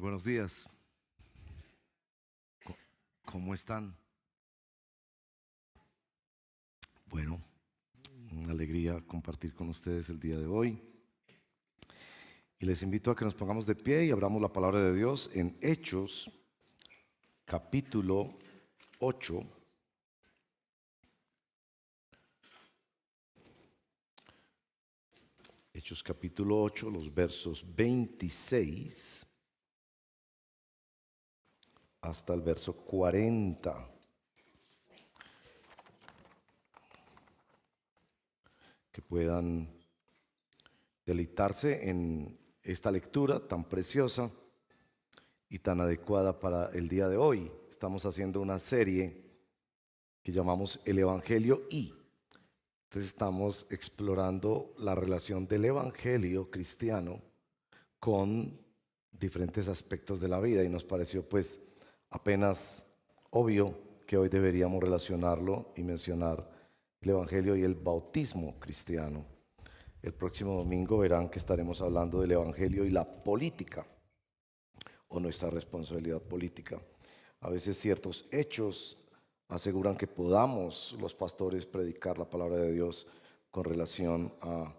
buenos días. ¿Cómo están? Bueno, una alegría compartir con ustedes el día de hoy. Y les invito a que nos pongamos de pie y abramos la palabra de Dios en Hechos, capítulo 8. Hechos capítulo 8, los versos 26 hasta el verso 40. Que puedan deleitarse en esta lectura tan preciosa y tan adecuada para el día de hoy. Estamos haciendo una serie que llamamos El Evangelio y. Entonces estamos explorando la relación del Evangelio cristiano con diferentes aspectos de la vida y nos pareció pues apenas obvio que hoy deberíamos relacionarlo y mencionar el Evangelio y el bautismo cristiano. El próximo domingo verán que estaremos hablando del Evangelio y la política o nuestra responsabilidad política. A veces ciertos hechos aseguran que podamos los pastores predicar la palabra de Dios con relación a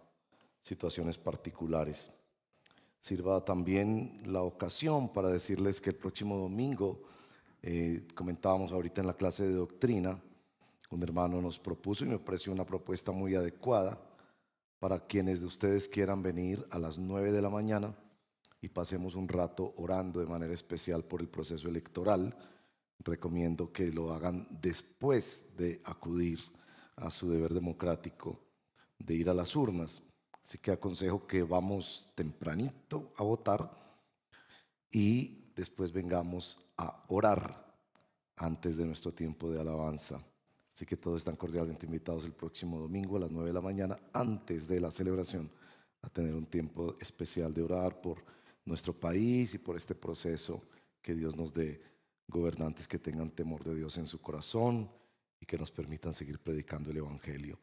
situaciones particulares. Sirva también la ocasión para decirles que el próximo domingo, comentábamos ahorita en la clase de doctrina, un hermano nos propuso y me pareció una propuesta muy adecuada para quienes de ustedes quieran venir a las 9 de la mañana y pasemos un rato orando de manera especial por el proceso electoral. Recomiendo que lo hagan después de acudir a su deber democrático de ir a las urnas. Así que aconsejo que vamos tempranito a votar y después vengamos a orar antes de nuestro tiempo de alabanza. Así que todos están cordialmente invitados el próximo domingo a las 9 de la mañana, antes de la celebración, a tener un tiempo especial de orar por nuestro país y por este proceso, que Dios nos dé gobernantes que tengan temor de Dios en su corazón y que nos permitan seguir predicando el Evangelio.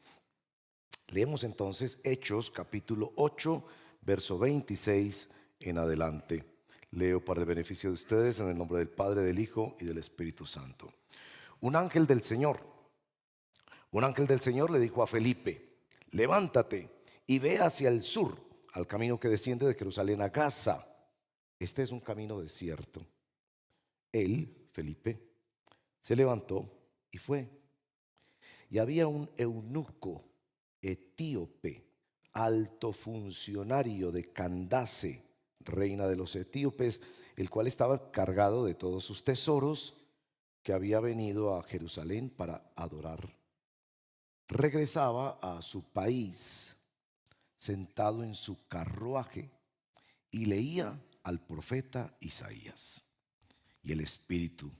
Leemos entonces Hechos capítulo 8, verso 26 en adelante. Leo para el beneficio de ustedes en el nombre del Padre, del Hijo y del Espíritu Santo. Un ángel del Señor le dijo a Felipe: levántate y ve hacia el sur, al camino que desciende de Jerusalén a Gaza. Este es un camino desierto. Él, Felipe, se levantó y fue. Y había un eunuco etíope, alto funcionario de Candace, reina de los etíopes, el cual estaba cargado de todos sus tesoros, que había venido a Jerusalén para adorar. Regresaba a su país sentado en su carruaje y leía al profeta Isaías. Y el Espíritu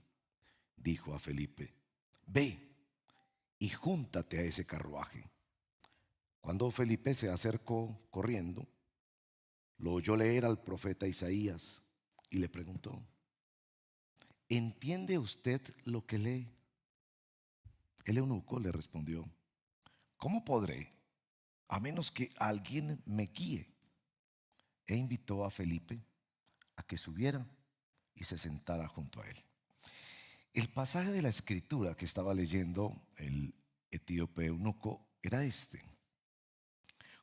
dijo a Felipe: ve y júntate a ese carruaje. Cuando Felipe se acercó corriendo, lo oyó leer al profeta Isaías y le preguntó: ¿entiende usted lo que lee? El eunuco le respondió: ¿cómo podré, a menos que alguien me guíe? E invitó a Felipe a que subiera y se sentara junto a él. El pasaje de la escritura que estaba leyendo el etíope eunuco era este: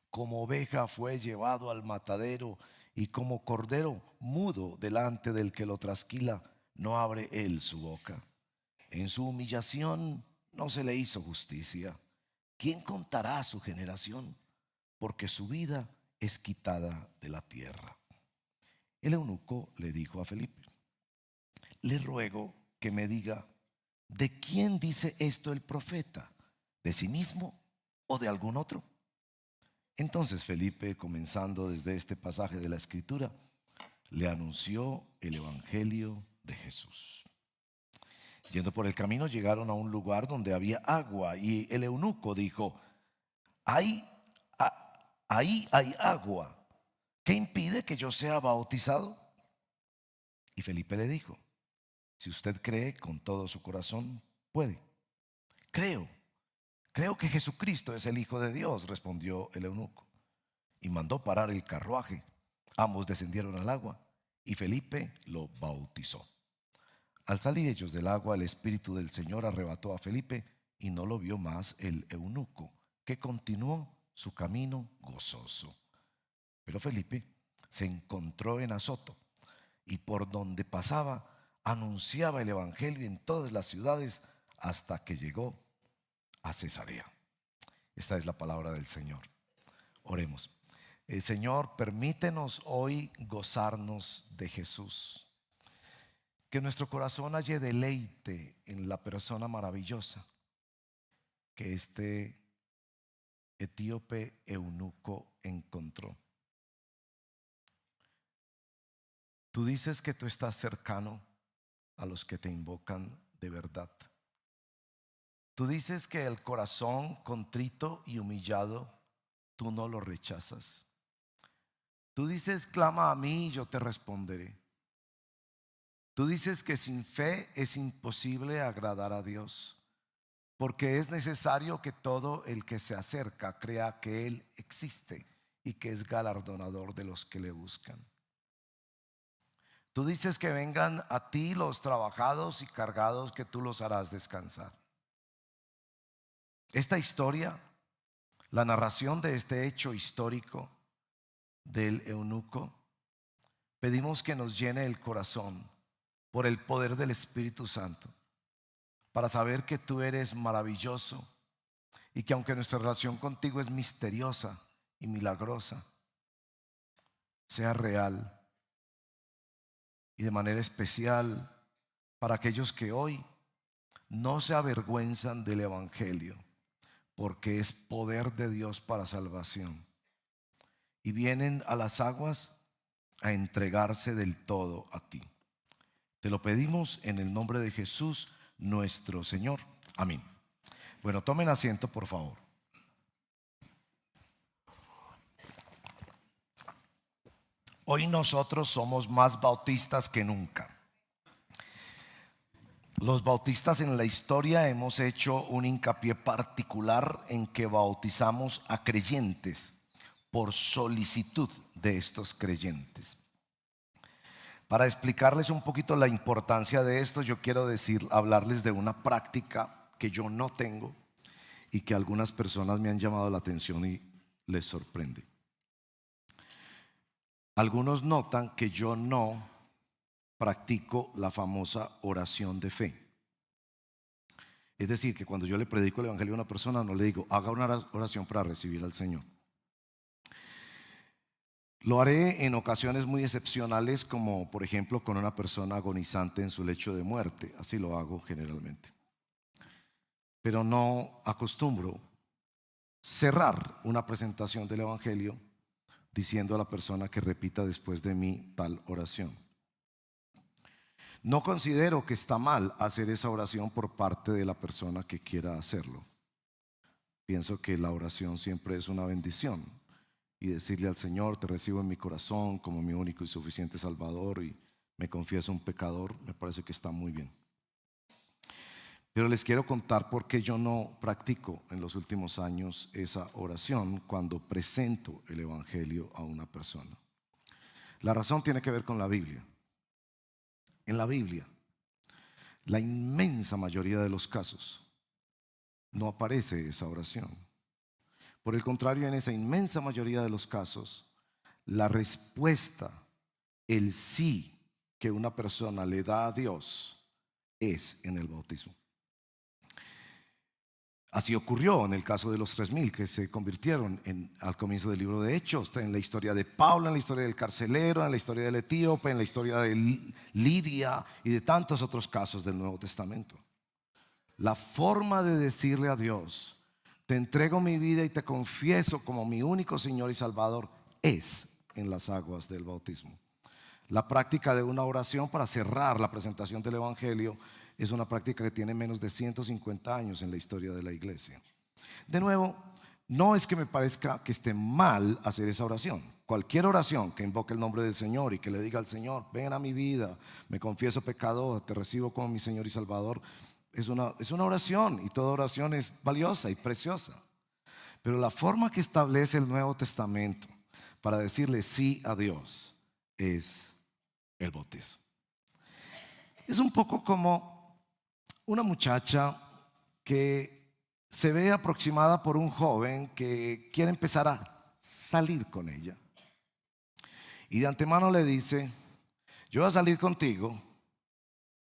como oveja fue llevado al matadero, y como cordero mudo delante del que lo trasquila, no abre él su boca. En su humillación no se le hizo justicia. ¿Quién contará su generación? Porque su vida es quitada de la tierra. El eunuco le dijo a Felipe: le ruego que me diga, ¿de quién dice esto el profeta? ¿De sí mismo o de algún otro? Entonces Felipe, comenzando desde este pasaje de la escritura, le anunció el evangelio de Jesús. Yendo por el camino, llegaron a un lugar donde había agua, y el eunuco dijo: ahí hay agua. ¿Qué impide que yo sea bautizado? Y Felipe le dijo: si usted cree con todo su corazón, puede. Creo que Jesucristo es el Hijo de Dios, respondió el eunuco. Y mandó parar el carruaje. Ambos descendieron al agua, y Felipe lo bautizó. Al salir ellos del agua, el Espíritu del Señor arrebató a Felipe y no lo vio más el eunuco, que continuó su camino gozoso. Pero Felipe se encontró en Azoto y por donde pasaba anunciaba el evangelio en todas las ciudades hasta que llegó a Cesarea. Esta es la palabra del Señor. Oremos. Señor, permítenos hoy gozarnos de Jesús. Que nuestro corazón halle deleite en la persona maravillosa que este etíope eunuco encontró. Tú dices que tú estás cercano a los que te invocan de verdad. Tú dices que el corazón contrito y humillado, tú no lo rechazas. Tú dices, clama a mí y yo te responderé. Tú dices que sin fe es imposible agradar a Dios, porque es necesario que todo el que se acerca crea que Él existe y que es galardonador de los que le buscan. Tú dices que vengan a ti los trabajados y cargados, que tú los harás descansar. Esta historia, la narración de este hecho histórico del eunuco, pedimos que nos llene el corazón por el poder del Espíritu Santo, para saber que tú eres maravilloso y que aunque nuestra relación contigo es misteriosa y milagrosa, sea real y de manera especial para aquellos que hoy no se avergüenzan del evangelio, porque es poder de Dios para salvación, y vienen a las aguas a entregarse del todo a ti. Te lo pedimos en el nombre de Jesús nuestro Señor. Amén. Bueno, tomen asiento, por favor. Hoy nosotros somos más bautistas que nunca. Los bautistas en la historia hemos hecho un hincapié particular en que bautizamos a creyentes por solicitud de estos creyentes. Para explicarles un poquito la importancia de esto, yo quiero hablarles de una práctica que yo no tengo y que algunas personas me han llamado la atención y les sorprende. Algunos notan que yo no practico la famosa oración de fe. Es decir, que cuando yo le predico el evangelio a una persona, no le digo, haga una oración para recibir al Señor. Lo haré en ocasiones muy excepcionales, como por ejemplo con una persona agonizante en su lecho de muerte. Así lo hago generalmente. Pero no acostumbro cerrar una presentación del evangelio diciendo a la persona que repita después de mí tal oración. No considero que está mal hacer esa oración por parte de la persona que quiera hacerlo. Pienso que la oración siempre es una bendición. Y decirle al Señor, te recibo en mi corazón como mi único y suficiente Salvador y me confieso un pecador, me parece que está muy bien. Pero les quiero contar por qué yo no practico en los últimos años esa oración cuando presento el evangelio a una persona. La razón tiene que ver con la Biblia. En la Biblia, la inmensa mayoría de los casos no aparece esa oración. Por el contrario, en esa inmensa mayoría de los casos, la respuesta, el sí que una persona le da a Dios es en el bautismo. Así ocurrió en el caso de los 3,000 que se convirtieron al comienzo del libro de Hechos, en la historia de Pablo, en la historia del carcelero, en la historia del etíope, en la historia de Lidia y de tantos otros casos del Nuevo Testamento. La forma de decirle a Dios, te entrego mi vida y te confieso como mi único Señor y Salvador, es en las aguas del bautismo. La práctica de una oración para cerrar la presentación del evangelio es una práctica que tiene menos de 150 años en la historia de la iglesia. De nuevo, no es que me parezca que esté mal hacer esa oración. Cualquier oración que invoque el nombre del Señor y que le diga al Señor, ven a mi vida, me confieso pecador, te recibo como mi Señor y Salvador, es una oración, y toda oración es valiosa y preciosa. Pero la forma que establece el Nuevo Testamento para decirle sí a Dios es el bautizo. Es un poco como una muchacha que se ve aproximada por un joven que quiere empezar a salir con ella. Y de antemano le dice: yo voy a salir contigo,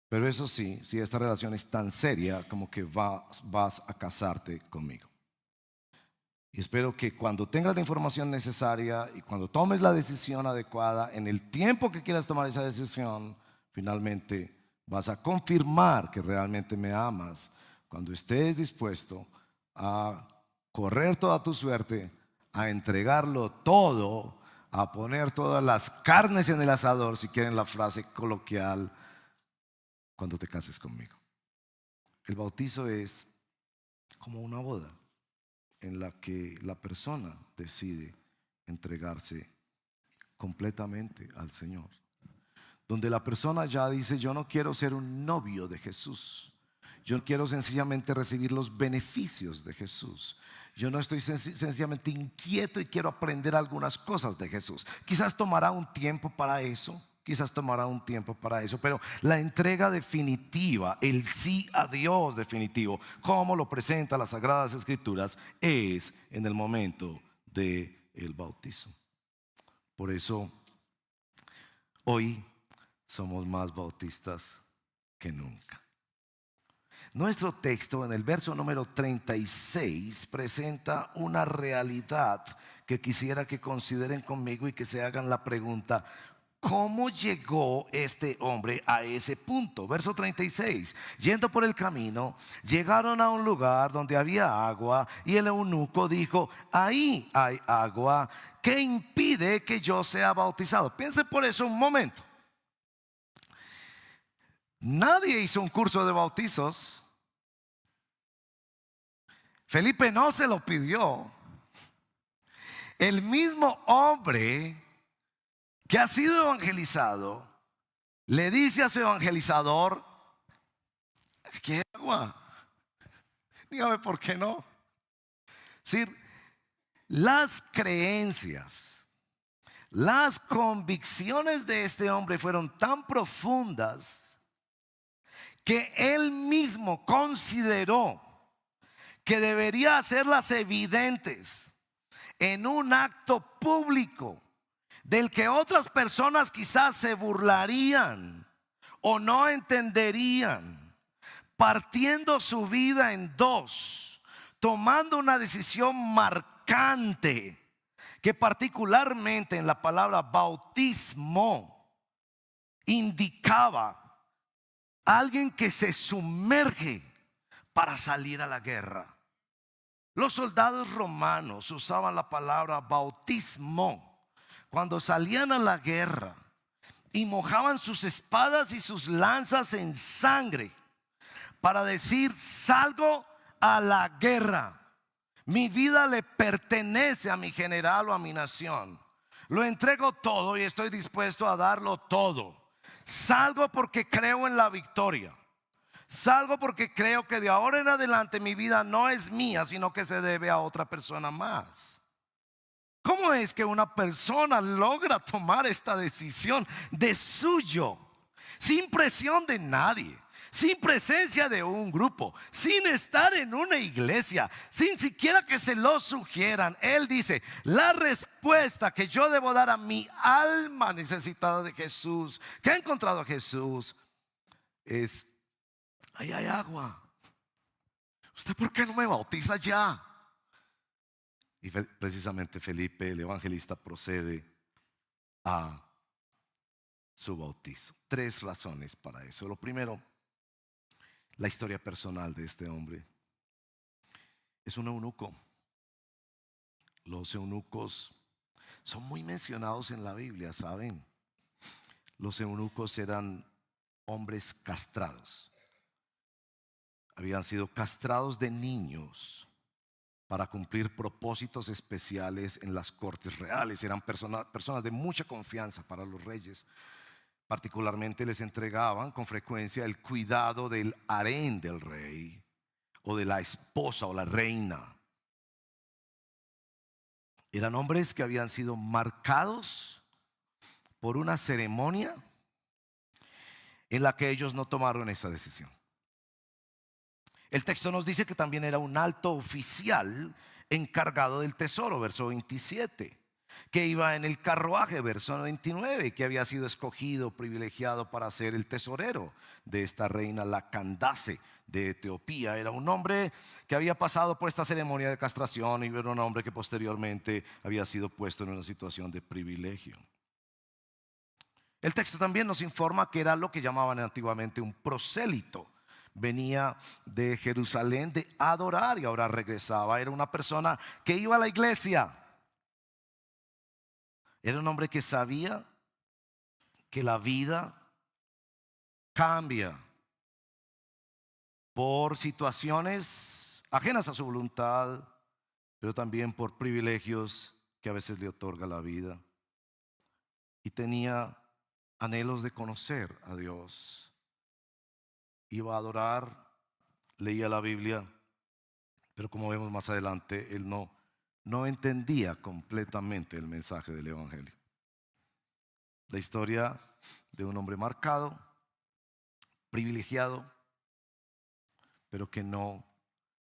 pero eso sí, si esta relación es tan seria como que vas a casarte conmigo. Y espero que cuando tengas la información necesaria y cuando tomes la decisión adecuada, en el tiempo que quieras tomar esa decisión, finalmente vas a confirmar que realmente me amas. Cuando estés dispuesto a correr toda tu suerte, a entregarlo todo, a poner todas las carnes en el asador, si quieren la frase coloquial, cuando te cases conmigo. El bautizo es como una boda en la que la persona decide entregarse completamente al Señor, donde la persona ya dice: yo no quiero ser un novio de Jesús, yo quiero sencillamente recibir los beneficios de Jesús, yo no estoy sencillamente inquieto y quiero aprender algunas cosas de Jesús. Quizás tomará un tiempo para eso, pero la entrega definitiva, el sí a Dios definitivo, como lo presenta las Sagradas Escrituras, es en el momento del bautizo. Por eso hoy somos más bautistas que nunca. Nuestro texto en el verso número 36 presenta una realidad que quisiera que consideren conmigo y que se hagan la pregunta: ¿cómo llegó este hombre a ese punto? Verso 36. Yendo por el camino, llegaron a un lugar donde había agua, y el eunuco dijo: ahí hay agua, ¿qué impide que yo sea bautizado? Piense por eso un momento. Nadie hizo un curso de bautizos. Felipe no se lo pidió. El mismo hombre que ha sido evangelizado le dice a su evangelizador: ¿qué agua? Dígame por qué no. Es decir, las creencias, las convicciones de este hombre fueron tan profundas que él mismo consideró que debería hacerlas evidentes en un acto público, del que otras personas quizás se burlarían o no entenderían, partiendo su vida en dos, tomando una decisión marcante, que particularmente en la palabra bautismo indicaba a alguien que se sumerge para salir a la guerra. Los soldados romanos usaban la palabra bautismo cuando salían a la guerra y mojaban sus espadas y sus lanzas en sangre para decir: salgo a la guerra, mi vida le pertenece a mi general o a mi nación, lo entrego todo y estoy dispuesto a darlo todo. Salgo porque creo en la victoria. Salgo porque creo que de ahora en adelante mi vida no es mía, sino que se debe a otra persona más. ¿Cómo es que una persona logra tomar esta decisión de suyo, sin presión de nadie, sin presencia de un grupo, sin estar en una iglesia, sin siquiera que se lo sugieran? Él dice: la respuesta que yo debo dar a mi alma necesitada de Jesús, que ha encontrado a Jesús, es: ahí hay agua, ¿usted por qué no me bautiza ya? Y precisamente Felipe, el evangelista, procede a su bautizo. 3 razones para eso. Lo primero, la historia personal de este hombre. Es un eunuco. Los eunucos son muy mencionados en la Biblia, ¿saben? Los eunucos eran hombres castrados. Habían sido castrados de niños para cumplir propósitos especiales en las cortes reales. Eran personas de mucha confianza para los reyes. Particularmente les entregaban con frecuencia el cuidado del harén del rey, o de la esposa o la reina. Eran hombres que habían sido marcados por una ceremonia en la que ellos no tomaron esa decisión. El texto nos dice que también era un alto oficial encargado del tesoro, verso 27, que iba en el carruaje, verso 29, que había sido escogido, privilegiado para ser el tesorero de esta reina, la Candace de Etiopía. Era un hombre que había pasado por esta ceremonia de castración y era un hombre que posteriormente había sido puesto en una situación de privilegio. El texto también nos informa que era lo que llamaban antiguamente un prosélito. Venía de Jerusalén de adorar y ahora regresaba. Era una persona que iba a la iglesia. Era un hombre que sabía que la vida cambia por situaciones ajenas a su voluntad, pero también por privilegios que a veces le otorga la vida. Y tenía anhelos de conocer a Dios. Iba a adorar, leía la Biblia, pero como vemos más adelante, él no entendía completamente el mensaje del Evangelio. La historia de un hombre marcado, privilegiado, pero que no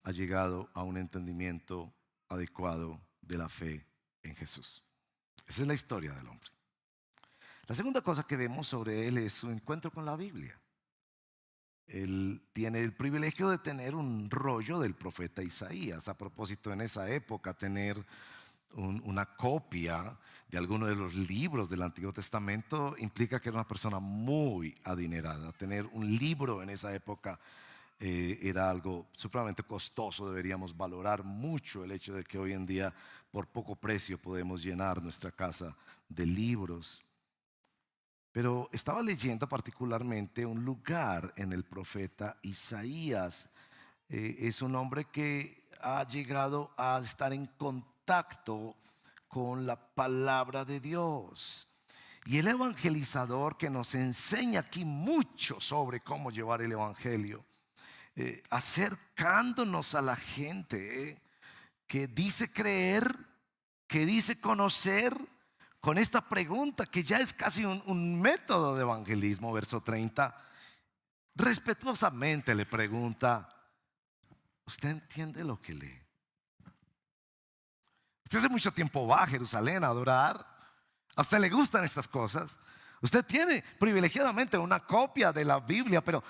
ha llegado a un entendimiento adecuado de la fe en Jesús. Esa es la historia del hombre. La segunda cosa que vemos sobre él es su encuentro con la Biblia. Él tiene el privilegio de tener un rollo del profeta Isaías. A propósito, en esa época tener una copia de alguno de los libros del Antiguo Testamento implica que era una persona muy adinerada. Tener un libro en esa época era algo supremamente costoso. Deberíamos valorar mucho el hecho de que hoy en día por poco precio podemos llenar nuestra casa de libros. Pero estaba leyendo particularmente un lugar en el profeta Isaías. Es un hombre que ha llegado a estar en contacto con la palabra de Dios. Y el evangelizador que nos enseña aquí mucho sobre cómo llevar el evangelio, acercándonos a la gente que dice creer, que dice conocer, con esta pregunta que ya es casi un método de evangelismo. Verso 30, respetuosamente le pregunta: ¿usted entiende lo que lee? Usted hace mucho tiempo va a Jerusalén a adorar. ¿A usted le gustan estas cosas? Usted tiene privilegiadamente una copia de la Biblia, pero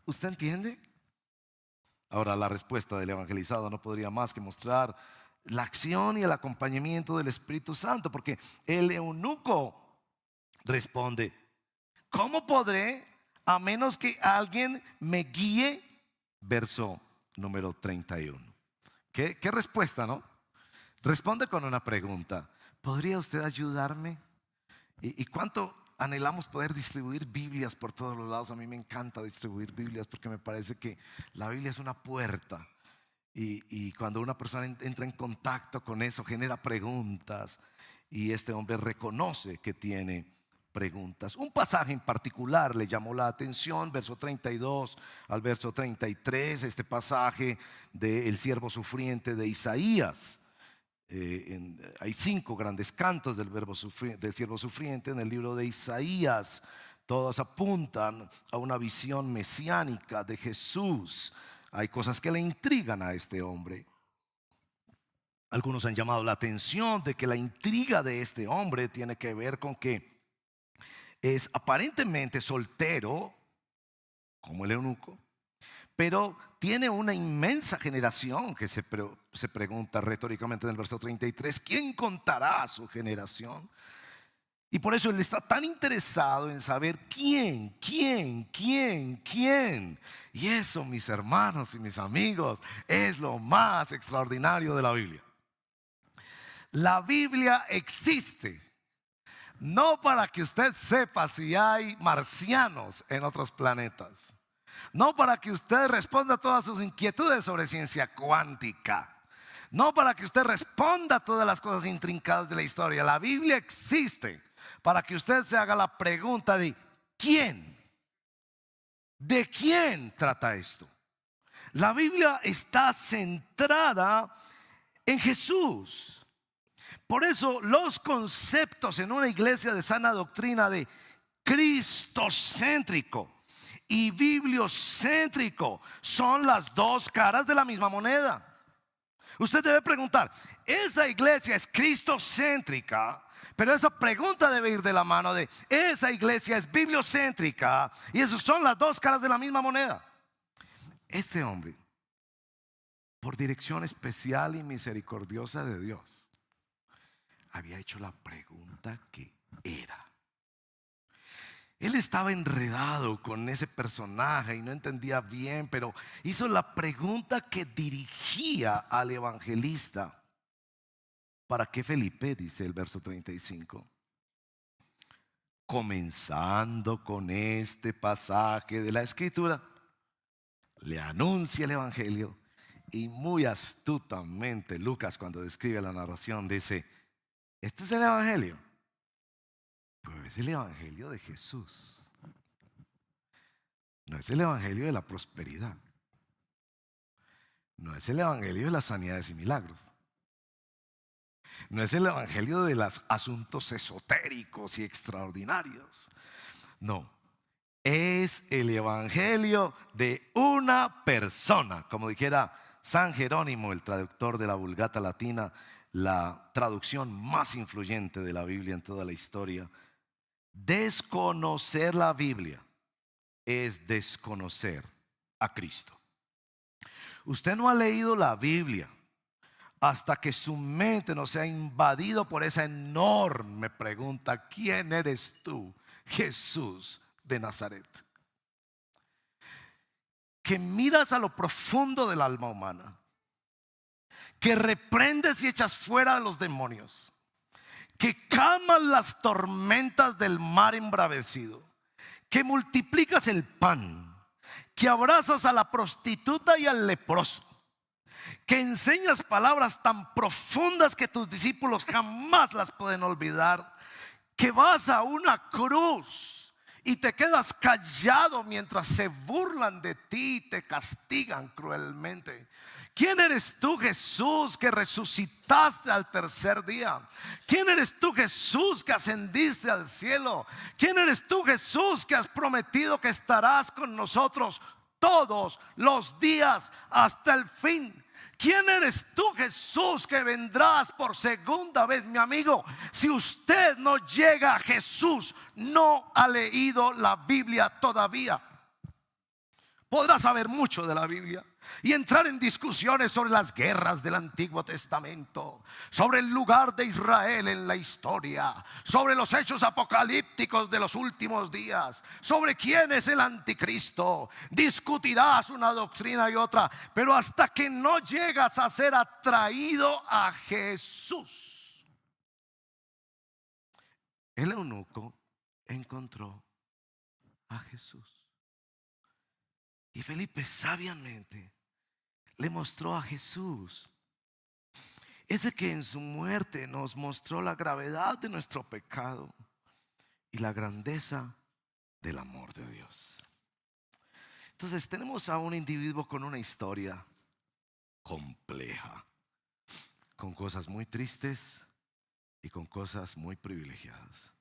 ¿usted entiende? Ahora, la respuesta del evangelizado no podría más que mostrar la acción y el acompañamiento del Espíritu Santo, porque el eunuco responde: ¿cómo podré a menos que alguien me guíe? Verso número 31. ¿Qué respuesta, no? Responde con una pregunta: ¿podría usted ayudarme? ¿Y cuánto anhelamos poder distribuir Biblias por todos los lados? A mí me encanta distribuir Biblias porque me parece que la Biblia es una puerta. Y cuando una persona entra en contacto con eso, genera preguntas. Y este hombre reconoce que tiene preguntas. Un pasaje en particular le llamó la atención, verso 32 al verso 33, este pasaje del siervo sufriente de Isaías. Hay 5 grandes cantos del siervo sufriente en el libro de Isaías. Todas apuntan a una visión mesiánica de Jesús. Hay cosas que le intrigan a este hombre. Algunos han llamado la atención de que la intriga de este hombre tiene que ver con que es aparentemente soltero, como el eunuco, pero tiene una inmensa generación que se pregunta retóricamente en el verso 33: ¿quién contará su generación? Y por eso él está tan interesado en saber quién. Y eso, mis hermanos y mis amigos, es lo más extraordinario de la Biblia. La Biblia existe no para que usted sepa si hay marcianos en otros planetas, no para que usted responda a todas sus inquietudes sobre ciencia cuántica, no para que usted responda a todas las cosas intrincadas de la historia. La Biblia existe para que usted se haga la pregunta de ¿quién? ¿De quién trata esto? La Biblia está centrada en Jesús. Por eso los conceptos en una iglesia de sana doctrina de cristocéntrico y bibliocéntrico son las dos caras de la misma moneda. Usted debe preguntar, ¿esa iglesia es cristocéntrica? Pero esa pregunta debe ir de la mano de, ¿esa iglesia es bibliocéntrica? Y esas son las dos caras de la misma moneda. Este hombre, por dirección especial y misericordiosa de Dios, había hecho la pregunta que era. Él estaba enredado con ese personaje y no entendía bien, pero hizo la pregunta que dirigía al evangelista. ¿Para qué Felipe? Dice el verso 35. Comenzando con este pasaje de la Escritura, le anuncia el evangelio y muy astutamente Lucas, cuando describe la narración, dice: este es el evangelio. Pero es el evangelio de Jesús. No es el evangelio de la prosperidad. No es el evangelio de las sanidades y milagros. No es el evangelio de los asuntos esotéricos y extraordinarios. No, es el evangelio de una persona. Como dijera San Jerónimo, el traductor de la Vulgata Latina, la traducción más influyente de la Biblia en toda la historia. Desconocer la Biblia es desconocer a Cristo. Usted no ha leído la Biblia hasta que su mente no sea invadido por esa enorme pregunta: ¿quién eres tú, Jesús de Nazaret? Que miras a lo profundo del alma humana, que reprendes y echas fuera a los demonios, que calmas las tormentas del mar embravecido, que multiplicas el pan, que abrazas a la prostituta y al leproso, que enseñas palabras tan profundas que tus discípulos jamás las pueden olvidar, que vas a una cruz y te quedas callado mientras se burlan de ti y te castigan cruelmente. ¿Quién eres tú, Jesús, que resucitaste al tercer día? ¿Quién eres tú, Jesús, que ascendiste al cielo? ¿Quién eres tú, Jesús, que has prometido que estarás con nosotros todos los días hasta el fin? ¿Quién eres tú, Jesús, que vendrás por segunda vez? Mi amigo, si usted no llega a Jesús, no ha leído la Biblia todavía. Podrá saber mucho de la Biblia y entrar en discusiones sobre las guerras del Antiguo Testamento, sobre el lugar de Israel en la historia, sobre los hechos apocalípticos de los últimos días, sobre quién es el anticristo. Discutirás una doctrina y otra, pero hasta que no llegas a ser atraído a Jesús. El eunuco encontró a Jesús. Y Felipe sabiamente le mostró a Jesús, ese que en su muerte nos mostró la gravedad de nuestro pecado y la grandeza del amor de Dios. Entonces tenemos a un individuo con una historia compleja, con cosas muy tristes y con cosas muy privilegiadas.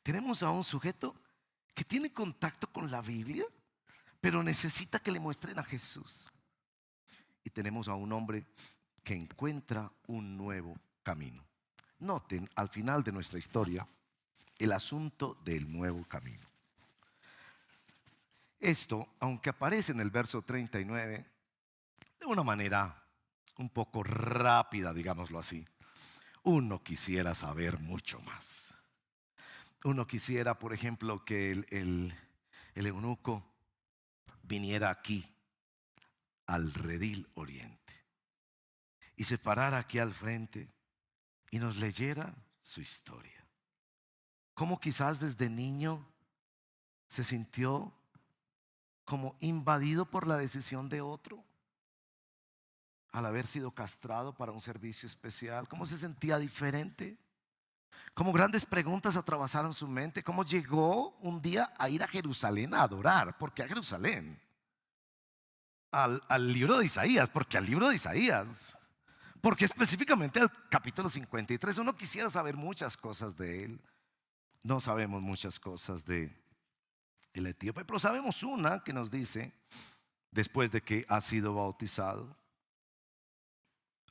Tenemos a un sujeto que tiene contacto con la Biblia, pero necesita que le muestren a Jesús. Y tenemos a un hombre que encuentra un nuevo camino. Noten al final de nuestra historia el asunto del nuevo camino. Esto, aunque aparece en el verso 39 de una manera un poco rápida, digámoslo así, uno quisiera saber mucho más. Uno quisiera, por ejemplo, que el eunuco viniera aquí al redil oriente y se parara aquí al frente y nos leyera su historia. Cómo quizás desde niño se sintió como invadido por la decisión de otro al haber sido castrado para un servicio especial. Cómo se sentía diferente. Cómo grandes preguntas atravesaron su mente. Cómo llegó un día a ir a Jerusalén a adorar. ¿Por qué a Jerusalén? Al libro de Isaías. ¿Por qué al libro de Isaías? Porque específicamente al capítulo 53. Uno quisiera saber muchas cosas de él. No sabemos muchas cosas de el etíope, pero sabemos una que nos dice, después de que ha sido bautizado,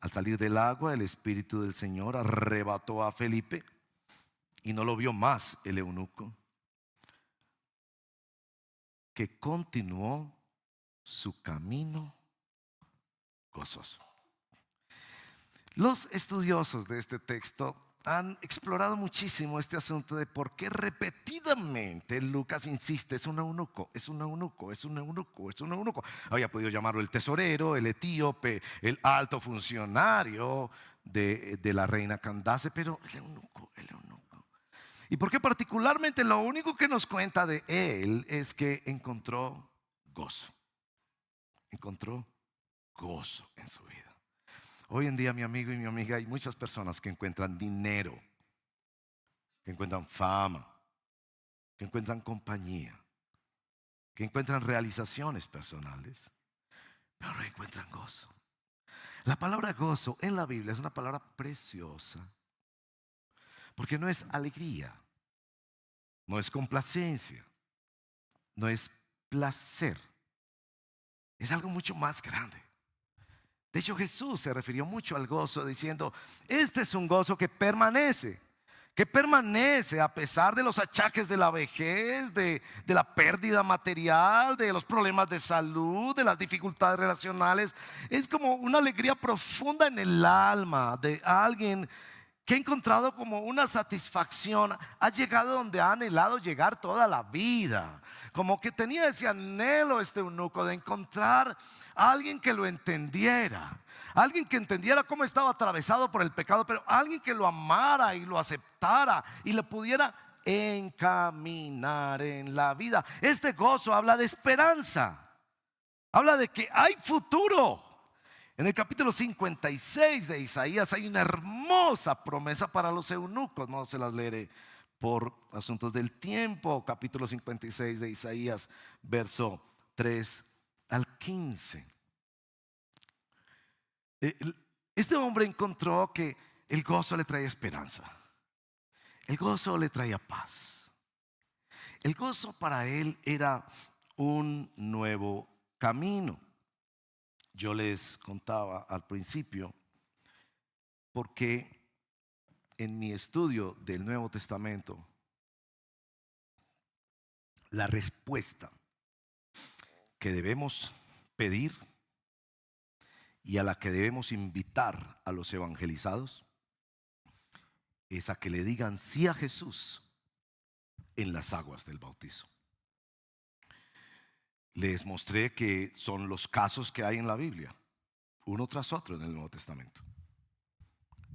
al salir del agua, el Espíritu del Señor arrebató a Felipe y no lo vio más el eunuco, que continuó su camino gozoso. Los estudiosos de este texto han explorado muchísimo este asunto de por qué repetidamente Lucas insiste: es un eunuco, es un eunuco, es un eunuco, es un eunuco. Había podido llamarlo el tesorero, el etíope, el alto funcionario de la reina Candace, pero el eunuco, el eunuco. ¿Y por qué particularmente lo único que nos cuenta de él es que encontró gozo? Encontró gozo en su vida. Hoy en día, mi amigo y mi amiga, hay muchas personas que encuentran dinero, que encuentran fama, que encuentran compañía, que encuentran realizaciones personales, pero no encuentran gozo. La palabra gozo en la Biblia es una palabra preciosa, porque no es alegría, no es complacencia, no es placer, es algo mucho más grande. De hecho, Jesús se refirió mucho al gozo diciendo: este es un gozo que permanece a pesar de los achaques de la vejez, de la pérdida material, de los problemas de salud, de las dificultades relacionales. Es como una alegría profunda en el alma de alguien que ha encontrado como una satisfacción, ha llegado donde ha anhelado llegar toda la vida. Como que tenía ese anhelo este eunuco de encontrar a alguien que lo entendiera, alguien que entendiera cómo estaba atravesado por el pecado, pero alguien que lo amara y lo aceptara y le pudiera encaminar en la vida. Este gozo habla de esperanza, habla de que hay futuro. En el capítulo 56 de Isaías hay una hermosa promesa para los eunucos. No se las leeré por asuntos del tiempo. Capítulo 56 de Isaías, verso 3 al 15. Este hombre encontró que el gozo le traía esperanza. El gozo le traía paz. El gozo para él era un nuevo camino. Yo les contaba al principio porque en mi estudio del Nuevo Testamento, la respuesta que debemos pedir y a la que debemos invitar a los evangelizados es a que le digan sí a Jesús en las aguas del bautizo. Les mostré que son los casos que hay en la Biblia, uno tras otro en el Nuevo Testamento.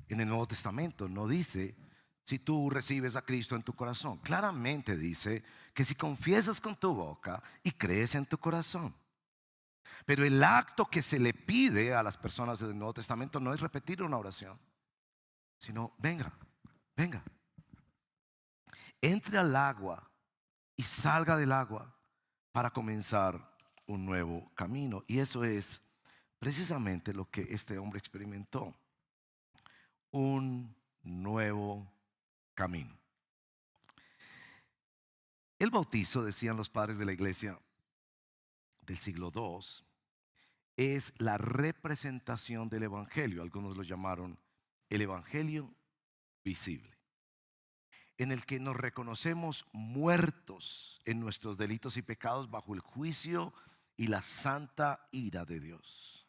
En el Nuevo Testamento no dice si tú recibes a Cristo en tu corazón. Claramente dice que si confiesas con tu boca y crees en tu corazón. Pero el acto que se le pide a las personas del Nuevo Testamento no es repetir una oración, sino venga, venga, entre al agua y salga del agua para comenzar un nuevo camino. Y eso es precisamente lo que este hombre experimentó: un nuevo camino. El bautizo, decían los padres de la iglesia del siglo II, es la representación del evangelio. Algunos lo llamaron el evangelio visible, en el que nos reconocemos muertos en nuestros delitos y pecados bajo el juicio y la santa ira de Dios,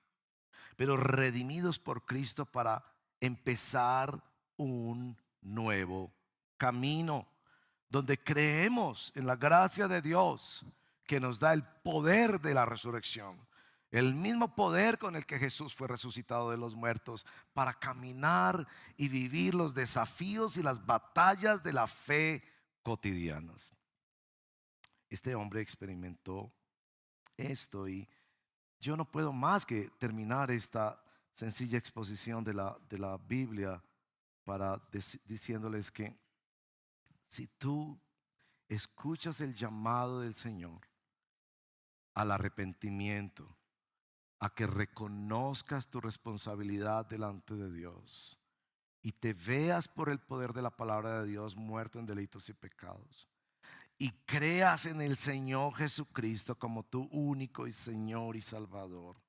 pero redimidos por Cristo para empezar un nuevo camino, donde creemos en la gracia de Dios que nos da el poder de la resurrección, el mismo poder con el que Jesús fue resucitado de los muertos, para caminar y vivir los desafíos y las batallas de la fe cotidianas. Este hombre experimentó esto y yo no puedo más que terminar esta sencilla exposición de la Biblia para diciéndoles que si tú escuchas el llamado del Señor al arrepentimiento, a que reconozcas tu responsabilidad delante de Dios y te veas por el poder de la palabra de Dios muerto en delitos y pecados, y creas en el Señor Jesucristo como tu único y Señor y Salvador,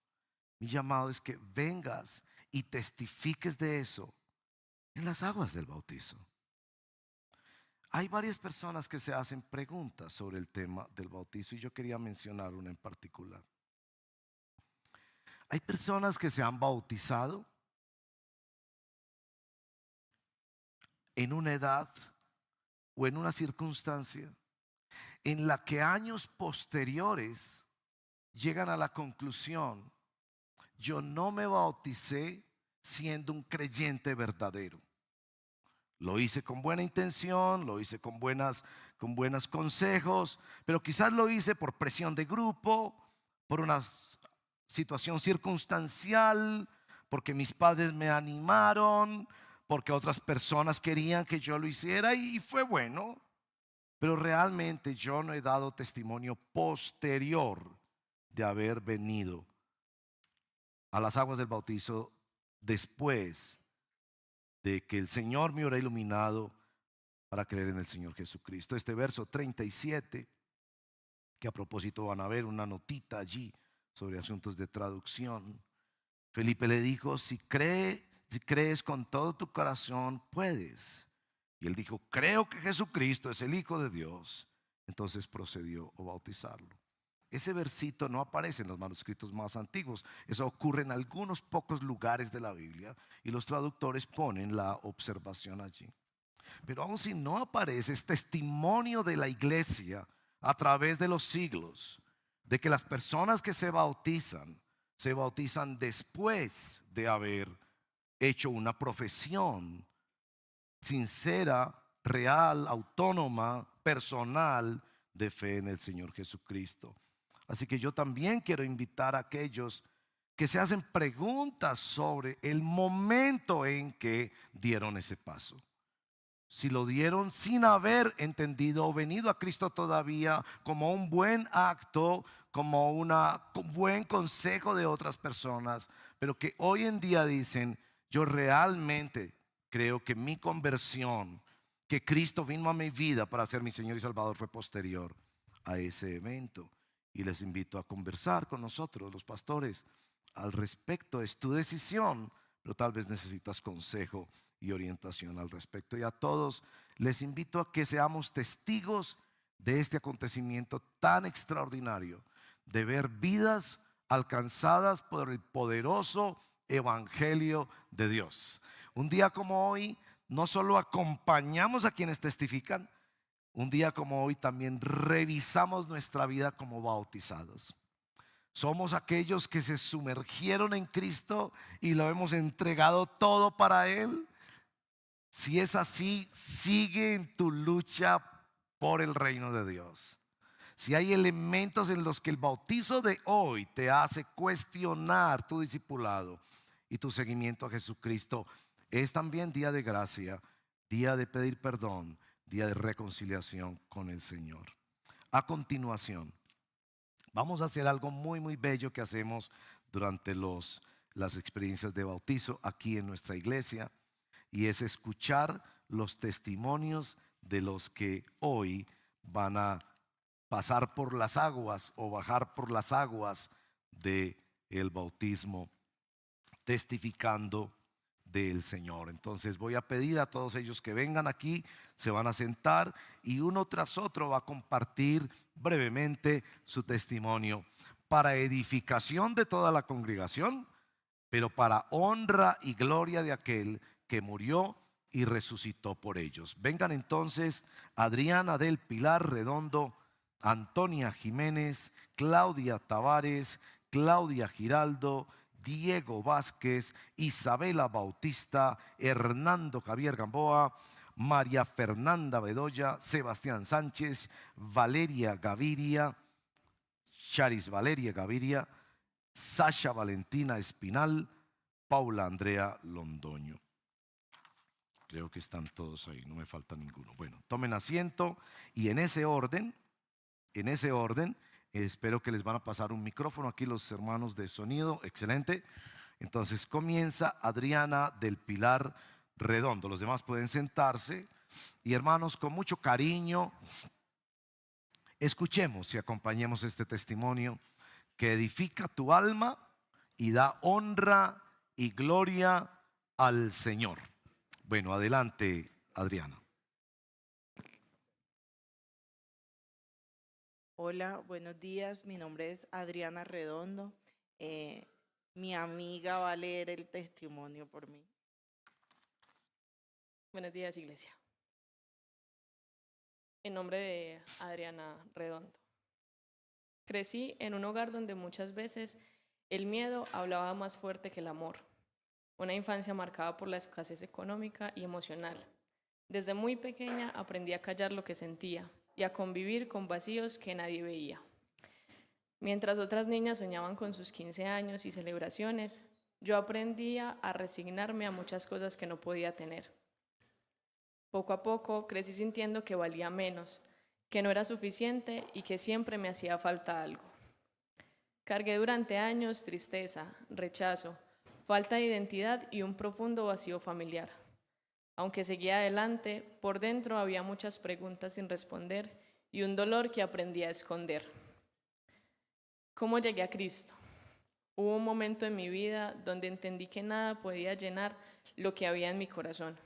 mi llamado es que vengas y testifiques de eso en las aguas del bautizo. Hay varias personas que se hacen preguntas sobre el tema del bautizo y yo quería mencionar una en particular. Hay personas que se han bautizado en una edad o en una circunstancia en la que años posteriores llegan a la conclusión: yo no me bauticé siendo un creyente verdadero. Lo hice con buena intención, lo hice con buenos consejos, pero quizás lo hice por presión de grupo, por una situación circunstancial, porque mis padres me animaron, porque otras personas querían que yo lo hiciera y fue bueno. Pero realmente yo no he dado testimonio posterior de haber venido a las aguas del bautizo después de que el Señor me hubiera iluminado para creer en el Señor Jesucristo. Este verso 37, que a propósito van a ver una notita allí sobre asuntos de traducción. Felipe le dijo: si crees con todo tu corazón, puedes. Y él dijo: creo que Jesucristo es el Hijo de Dios. Entonces procedió a bautizarlo. Ese versito no aparece en los manuscritos más antiguos. Eso ocurre en algunos pocos lugares de la Biblia y los traductores ponen la observación allí. Pero aun si no aparece, es testimonio de la iglesia a través de los siglos de que las personas que se bautizan después de haber hecho una profesión sincera, real, autónoma, personal de fe en el Señor Jesucristo. Así que yo también quiero invitar a aquellos que se hacen preguntas sobre el momento en que dieron ese paso. Si lo dieron sin haber entendido o venido a Cristo todavía como un buen acto, como un buen consejo de otras personas, pero que hoy en día dicen: yo realmente creo que mi conversión, que Cristo vino a mi vida para ser mi Señor y Salvador, fue posterior a ese evento. Y les invito a conversar con nosotros, los pastores, al respecto. Es tu decisión, pero tal vez necesitas consejo y orientación al respecto. Y a todos les invito a que seamos testigos de este acontecimiento tan extraordinario, de ver vidas alcanzadas por el poderoso evangelio de Dios. Un día como hoy no solo acompañamos a quienes testifican, un día como hoy también revisamos nuestra vida como bautizados. Somos aquellos que se sumergieron en Cristo y lo hemos entregado todo para Él. Si es así, sigue en tu lucha por el reino de Dios. Si hay elementos en los que el bautizo de hoy te hace cuestionar tu discipulado y tu seguimiento a Jesucristo, es también día de gracia, día de pedir perdón, día de reconciliación con el Señor. A continuación, vamos a hacer algo muy muy bello que hacemos durante las experiencias de bautizo aquí en nuestra iglesia, y es escuchar los testimonios de los que hoy van a pasar por las aguas o bajar por las aguas del bautismo, testificando del Señor. Entonces voy a pedir a todos ellos que vengan aquí, se van a sentar y uno tras otro va a compartir brevemente su testimonio para edificación de toda la congregación, pero para honra y gloria de aquel que murió y resucitó por ellos. Vengan entonces Adriana del Pilar Redondo, Antonia Jiménez, Claudia Tavares, Claudia Giraldo, Diego Vázquez, Isabela Bautista, Hernando Javier Gamboa, María Fernanda Bedoya, Sebastián Sánchez, Valeria Gaviria, Charis Valeria Gaviria, Sasha Valentina Espinal, Paula Andrea Londoño. Creo que están todos ahí, no me falta ninguno. Bueno, tomen asiento y en ese orden, espero que les van a pasar un micrófono aquí los hermanos de sonido. Excelente. Entonces comienza Adriana del Pilar Redondo. Los demás pueden sentarse y, hermanos, con mucho cariño, escuchemos y acompañemos este testimonio que edifica tu alma y da honra y gloria al Señor. Bueno, adelante, Adriana. Hola, buenos días. Mi nombre es Adriana Redondo. Mi amiga va a leer el testimonio por mí. Buenos días, iglesia. En nombre de Adriana Redondo. Crecí en un hogar donde muchas veces el miedo hablaba más fuerte que el amor. Una infancia marcada por la escasez económica y emocional. Desde muy pequeña aprendí a callar lo que sentía y a convivir con vacíos que nadie veía. Mientras otras niñas soñaban con sus 15 años y celebraciones, yo aprendía a resignarme a muchas cosas que no podía tener. Poco a poco crecí sintiendo que valía menos, que no era suficiente y que siempre me hacía falta algo. Cargué durante años tristeza, rechazo, falta de identidad y un profundo vacío familiar. Aunque seguía adelante, por dentro había muchas preguntas sin responder y un dolor que aprendí a esconder. ¿Cómo llegué a Cristo? Hubo un momento en mi vida donde entendí que nada podía llenar lo que había en mi corazón.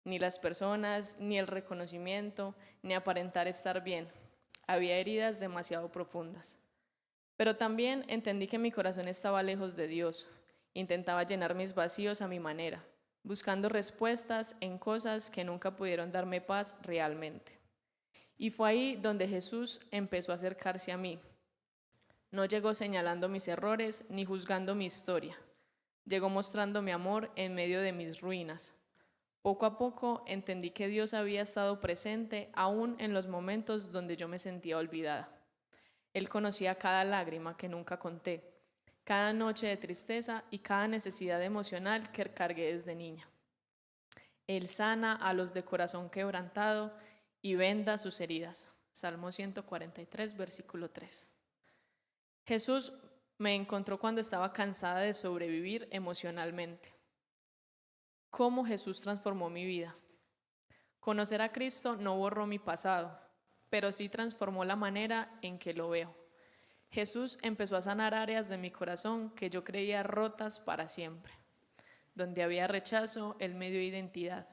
Ni las personas, ni el reconocimiento, ni aparentar estar bien. Había heridas demasiado profundas. Pero también entendí que mi corazón estaba lejos de Dios. Intentaba llenar mis vacíos a mi manera, buscando respuestas en cosas que nunca pudieron darme paz realmente. Y fue ahí donde Jesús empezó a acercarse a mí. No llegó señalando mis errores ni juzgando mi historia. Llegó mostrando mi amor en medio de mis ruinas. Poco a poco entendí que Dios había estado presente aún en los momentos donde yo me sentía olvidada. Él conocía cada lágrima que nunca conté, cada noche de tristeza y cada necesidad emocional que cargué desde niña. Él sana a los de corazón quebrantado y venda sus heridas. Salmo 143, versículo 3. Jesús me encontró cuando estaba cansada de sobrevivir emocionalmente. ¿Cómo Jesús transformó mi vida? Conocer a Cristo no borró mi pasado, pero sí transformó la manera en que lo veo. Jesús empezó a sanar áreas de mi corazón que yo creía rotas para siempre. Donde había rechazo, Él me dio identidad.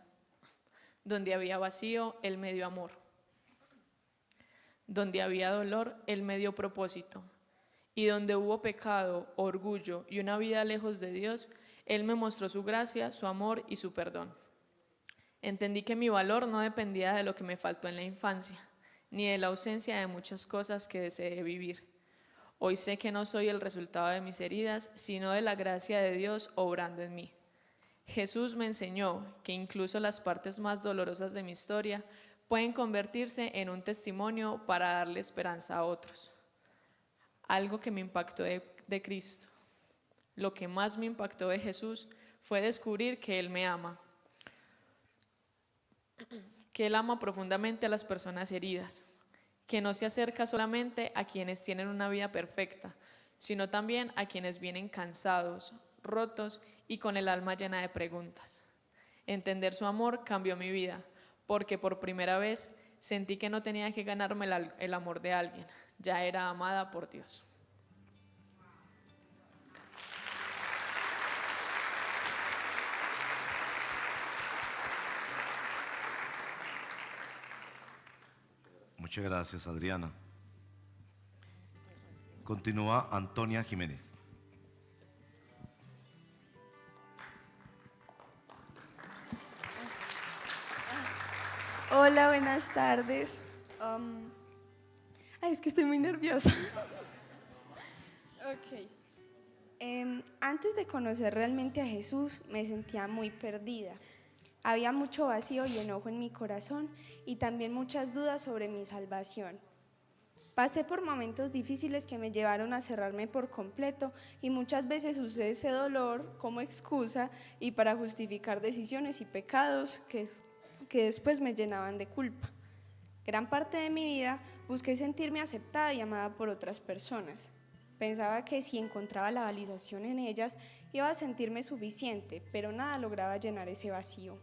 Donde había vacío, Él me dio amor. Donde había dolor, Él me dio propósito. Y donde hubo pecado, orgullo y una vida lejos de Dios, Él me mostró su gracia, su amor y su perdón. Entendí que mi valor no dependía de lo que me faltó en la infancia, ni de la ausencia de muchas cosas que deseé vivir. Hoy sé que no soy el resultado de mis heridas, sino de la gracia de Dios obrando en mí. Jesús me enseñó que incluso las partes más dolorosas de mi historia pueden convertirse en un testimonio para darle esperanza a otros. Algo que me impactó de Cristo. Lo que más me impactó de Jesús fue descubrir que Él me ama. Que Él ama profundamente a las personas heridas. Que no se acerca solamente a quienes tienen una vida perfecta, sino también a quienes vienen cansados, rotos y con el alma llena de preguntas. Entender su amor cambió mi vida, porque por primera vez sentí que no tenía que ganarme el amor de alguien. Ya era amada por Dios. Muchas gracias, Adriana. Continúa Antonia Jiménez. Hola, buenas tardes. Es que estoy muy nerviosa. Ok. Antes de conocer realmente a Jesús, me sentía muy perdida. Había mucho vacío y enojo en mi corazón y también muchas dudas sobre mi salvación. Pasé por momentos difíciles que me llevaron a cerrarme por completo y muchas veces usé ese dolor como excusa y para justificar decisiones y pecados que después me llenaban de culpa. Gran parte de mi vida busqué sentirme aceptada y amada por otras personas. Pensaba que si encontraba la validación en ellas Iba a sentirme suficiente, pero nada lograba llenar ese vacío.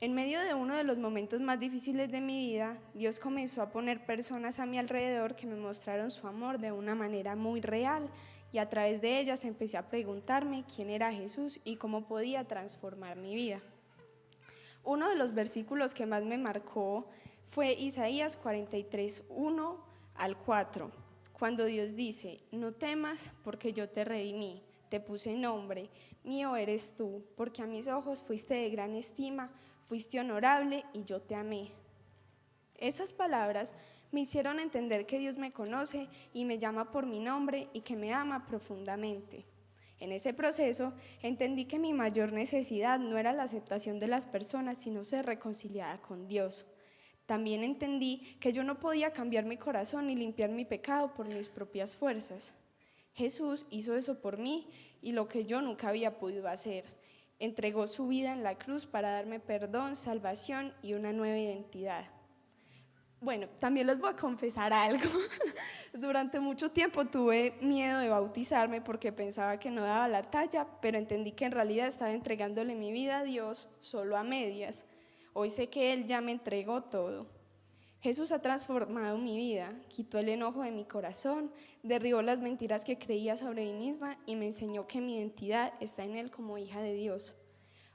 En medio de uno de los momentos más difíciles de mi vida, Dios comenzó a poner personas a mi alrededor que me mostraron su amor de una manera muy real, y a través de ellas empecé a preguntarme quién era Jesús y cómo podía transformar mi vida. Uno de los versículos que más me marcó fue Isaías 43, 1 al 4, cuando Dios dice: no temas porque yo te redimí, te puse nombre, mío eres tú, porque a mis ojos fuiste de gran estima, fuiste honorable y yo te amé. Esas palabras me hicieron entender que Dios me conoce y me llama por mi nombre y que me ama profundamente. En ese proceso entendí que mi mayor necesidad no era la aceptación de las personas, sino ser reconciliada con Dios. También entendí que yo no podía cambiar mi corazón ni limpiar mi pecado por mis propias fuerzas. Jesús hizo eso por mí y lo que yo nunca había podido hacer. Entregó su vida en la cruz para darme perdón, salvación y una nueva identidad. Bueno, también les voy a confesar algo. Durante mucho tiempo tuve miedo de bautizarme porque pensaba que no daba la talla, pero entendí que en realidad estaba entregándole mi vida a Dios solo a medias. Hoy sé que Él ya me entregó todo. Jesús ha transformado mi vida, quitó el enojo de mi corazón, derribó las mentiras que creía sobre mí misma y me enseñó que mi identidad está en Él como hija de Dios.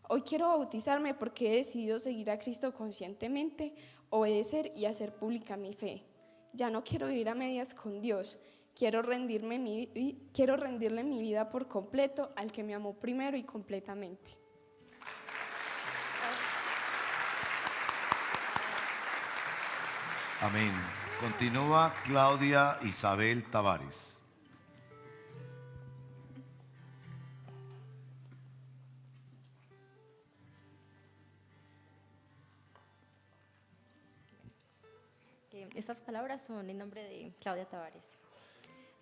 Hoy quiero bautizarme porque he decidido seguir a Cristo conscientemente, obedecer y hacer pública mi fe. Ya no quiero vivir a medias con Dios, quiero rendirle mi vida por completo al que me amó primero y completamente. Amén. Continúa Claudia Isabel Tavares. Estas palabras son en nombre de Claudia Tavares.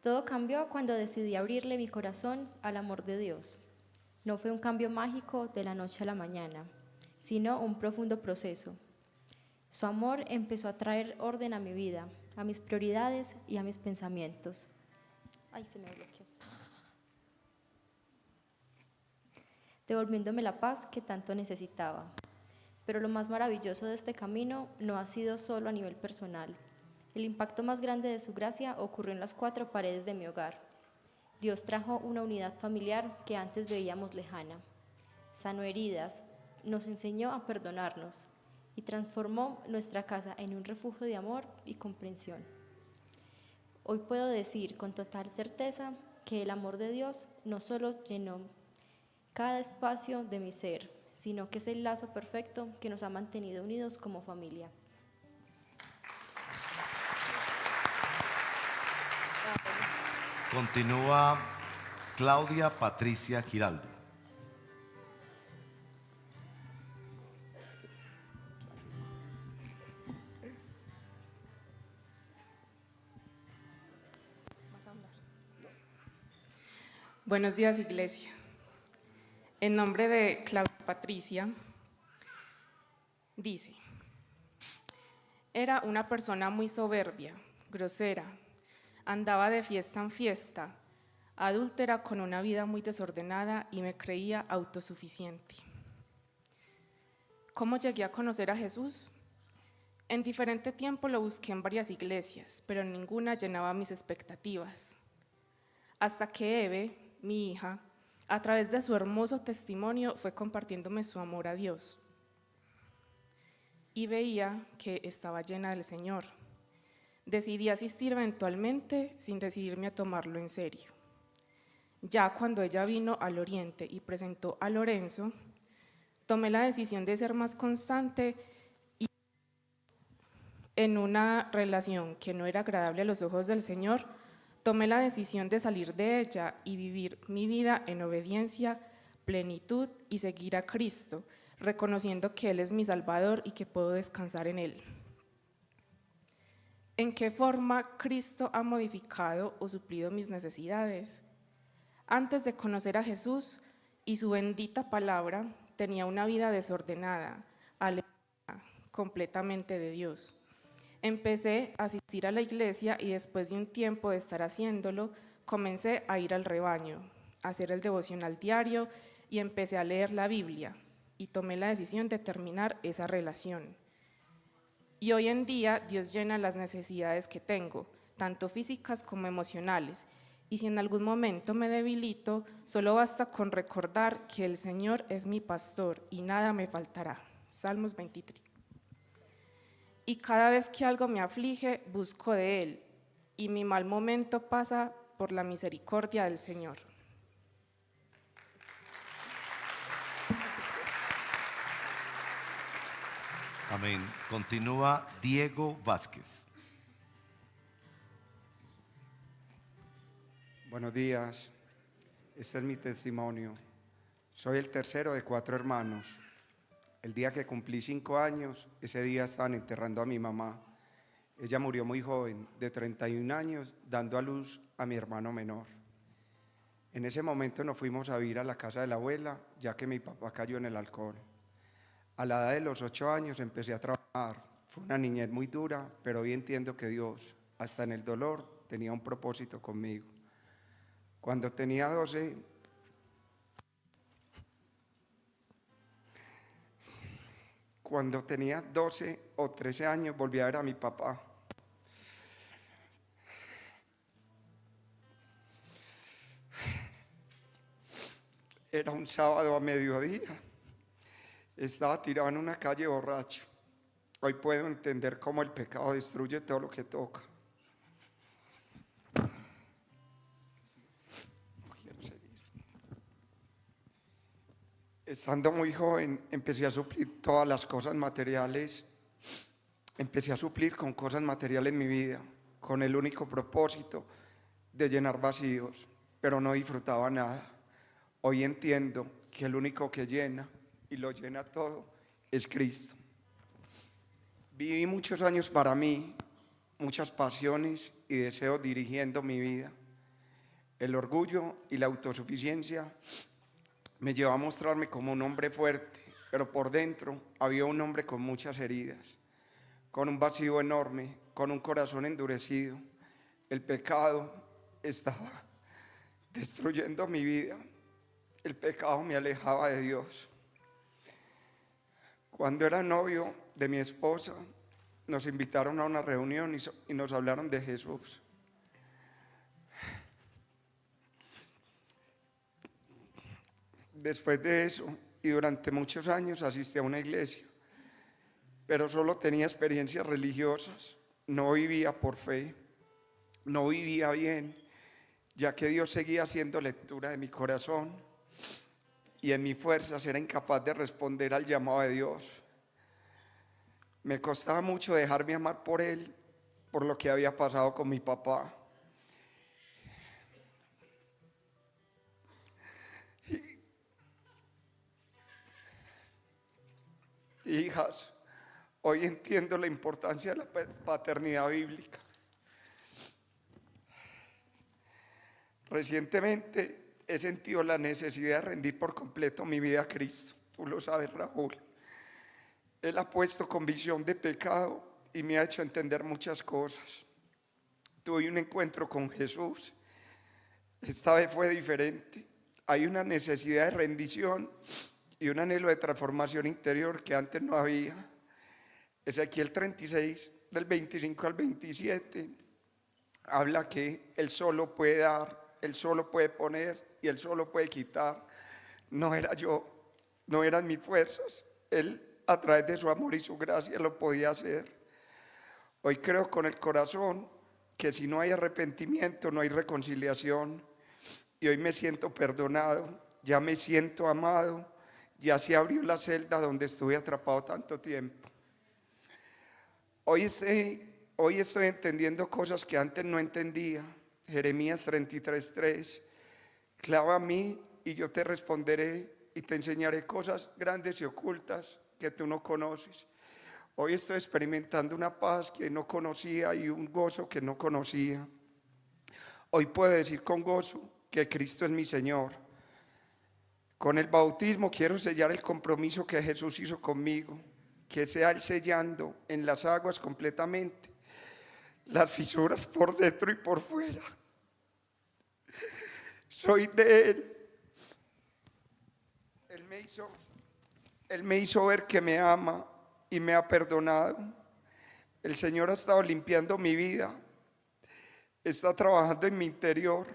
Todo cambió cuando decidí abrirle mi corazón al amor de Dios. No fue un cambio mágico de la noche a la mañana, sino un profundo proceso. Su amor empezó a traer orden a mi vida, a mis prioridades y a mis pensamientos. Ay, se me bloqueó. Devolviéndome la paz que tanto necesitaba. Pero lo más maravilloso de este camino no ha sido solo a nivel personal. El impacto más grande de su gracia ocurrió en las 4 paredes de mi hogar. Dios trajo una unidad familiar que antes veíamos lejana. Sanó heridas, nos enseñó a perdonarnos y transformó nuestra casa en un refugio de amor y comprensión. Hoy puedo decir con total certeza que el amor de Dios no solo llenó cada espacio de mi ser, sino que es el lazo perfecto que nos ha mantenido unidos como familia. Continúa Claudia Patricia Giraldo. Buenos días, iglesia. En nombre de Claudia Patricia, dice: era una persona muy soberbia, grosera, andaba de fiesta en fiesta, adúltera con una vida muy desordenada y me creía autosuficiente. ¿Cómo llegué a conocer a Jesús? En diferente tiempo lo busqué en varias iglesias, pero ninguna llenaba mis expectativas. Hasta que Eve, mi hija, a través de su hermoso testimonio fue compartiéndome su amor a Dios. Y veía que estaba llena del Señor. Decidí asistir eventualmente sin decidirme a tomarlo en serio. Ya cuando ella vino al Oriente y presentó a Lorenzo, tomé la decisión de ser más constante y en una relación que no era agradable a los ojos del Señor, tomé la decisión de salir de ella y vivir mi vida en obediencia, plenitud y seguir a Cristo, reconociendo que Él es mi Salvador y que puedo descansar en Él. ¿En qué forma Cristo ha modificado o suplido mis necesidades? Antes de conocer a Jesús y su bendita palabra, tenía una vida desordenada, alejada completamente de Dios. Empecé a asistir a la iglesia y después de un tiempo de estar haciéndolo, comencé a ir al rebaño. a hacer el devocional diario y empecé a leer la Biblia y tomé la decisión de terminar esa relación. Y hoy en día Dios llena las necesidades que tengo, tanto físicas como emocionales. Y si en algún momento me debilito, solo basta con recordar que el Señor es mi pastor y nada me faltará. Salmos 23. Y cada vez que algo me aflige, busco de Él, y mi mal momento pasa por la misericordia del Señor. Amén. Continúa Diego Vázquez. Buenos días, este es mi testimonio. Soy el tercero de 4 hermanos. El día que cumplí 5 años, ese día estaban enterrando a mi mamá. Ella murió muy joven, de 31 años, dando a luz a mi hermano menor. En ese momento nos fuimos a vivir a la casa de la abuela, ya que mi papá cayó en el alcohol. A la edad de los 8 años empecé a trabajar. Fue una niñez muy dura, pero hoy entiendo que Dios, hasta en el dolor, tenía un propósito conmigo. Cuando tenía 12 o 13 años, volví a ver a mi papá. Era un sábado a mediodía. Estaba tirado en una calle borracho. Hoy puedo entender cómo el pecado destruye todo lo que toca. Estando muy joven, empecé a suplir todas las cosas materiales. Empecé a suplir con cosas materiales en mi vida, con el único propósito de llenar vacíos, pero no disfrutaba nada. Hoy entiendo que el único que llena y lo llena todo es Cristo. Viví muchos años para mí, muchas pasiones y deseos dirigiendo mi vida. El orgullo y la autosuficiencia me llevó a mostrarme como un hombre fuerte, pero por dentro había un hombre con muchas heridas, con un vacío enorme, con un corazón endurecido. El pecado estaba destruyendo mi vida. El pecado me alejaba de Dios. Cuando era novio de mi esposa, nos invitaron a una reunión y nos hablaron de Jesús. Después de eso, y durante muchos años, asistí a una iglesia, pero solo tenía experiencias religiosas, no vivía por fe, no vivía bien, ya que Dios seguía haciendo lectura de mi corazón y en mis fuerzas era incapaz de responder al llamado de Dios. Me costaba mucho dejarme amar por Él, por lo que había pasado con mi papá. Hijas, hoy entiendo la importancia de la paternidad bíblica. Recientemente he sentido la necesidad de rendir por completo mi vida a Cristo. Tú lo sabes, Raúl. Él ha puesto convicción de pecado y me ha hecho entender muchas cosas. Tuve un encuentro con Jesús. Esta vez fue diferente. Hay una necesidad de rendición y un anhelo de transformación interior que antes no había. Ezequiel 36, del 25 al 27, habla que Él solo puede dar, Él solo puede poner y Él solo puede quitar. No era yo, no eran mis fuerzas. Él, a través de su amor y su gracia, lo podía hacer. Hoy creo con el corazón que si no hay arrepentimiento, no hay reconciliación. Y hoy me siento perdonado, ya me siento amado, ya se abrió la celda donde estuve atrapado tanto tiempo. Hoy estoy entendiendo cosas que antes no entendía. Jeremías 33:3, clama a mí y yo te responderé y te enseñaré cosas grandes y ocultas que tú no conoces. Hoy estoy experimentando una paz que no conocía y un gozo que no conocía. Hoy puedo decir con gozo que Cristo es mi Señor. Con el bautismo quiero sellar el compromiso que Jesús hizo conmigo, que sea Él sellando en las aguas completamente las fisuras por dentro y por fuera. soy de Él. Él me hizo ver que me ama y me ha perdonado. El Señor ha estado limpiando mi vida, está trabajando en mi interior.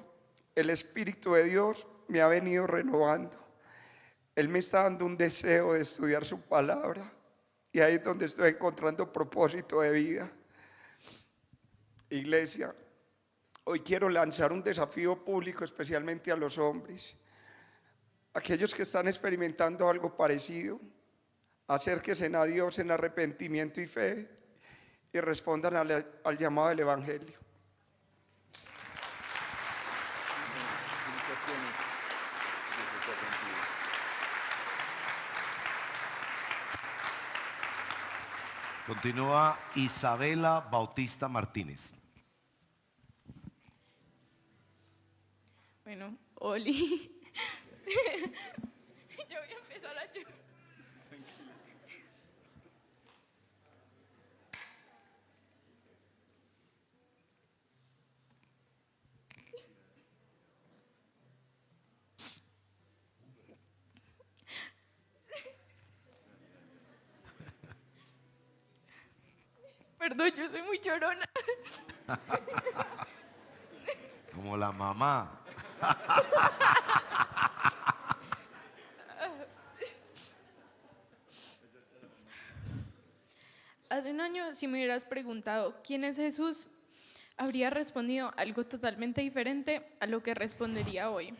El Espíritu de Dios me ha venido renovando. Él me está dando un deseo de estudiar su palabra y ahí es donde estoy encontrando propósito de vida. Iglesia, hoy quiero lanzar un desafío público especialmente a los hombres. Aquellos que están experimentando algo parecido, acérquense a Dios en arrepentimiento y fe y respondan al llamado del Evangelio. Continúa Isabela Bautista Martínez. Bueno, Oli. Yo voy a empezar a llorar. Perdón, yo soy muy llorona. Como la mamá. Hace un año, si me hubieras preguntado quién es Jesús, habría respondido algo totalmente diferente a lo que respondería hoy.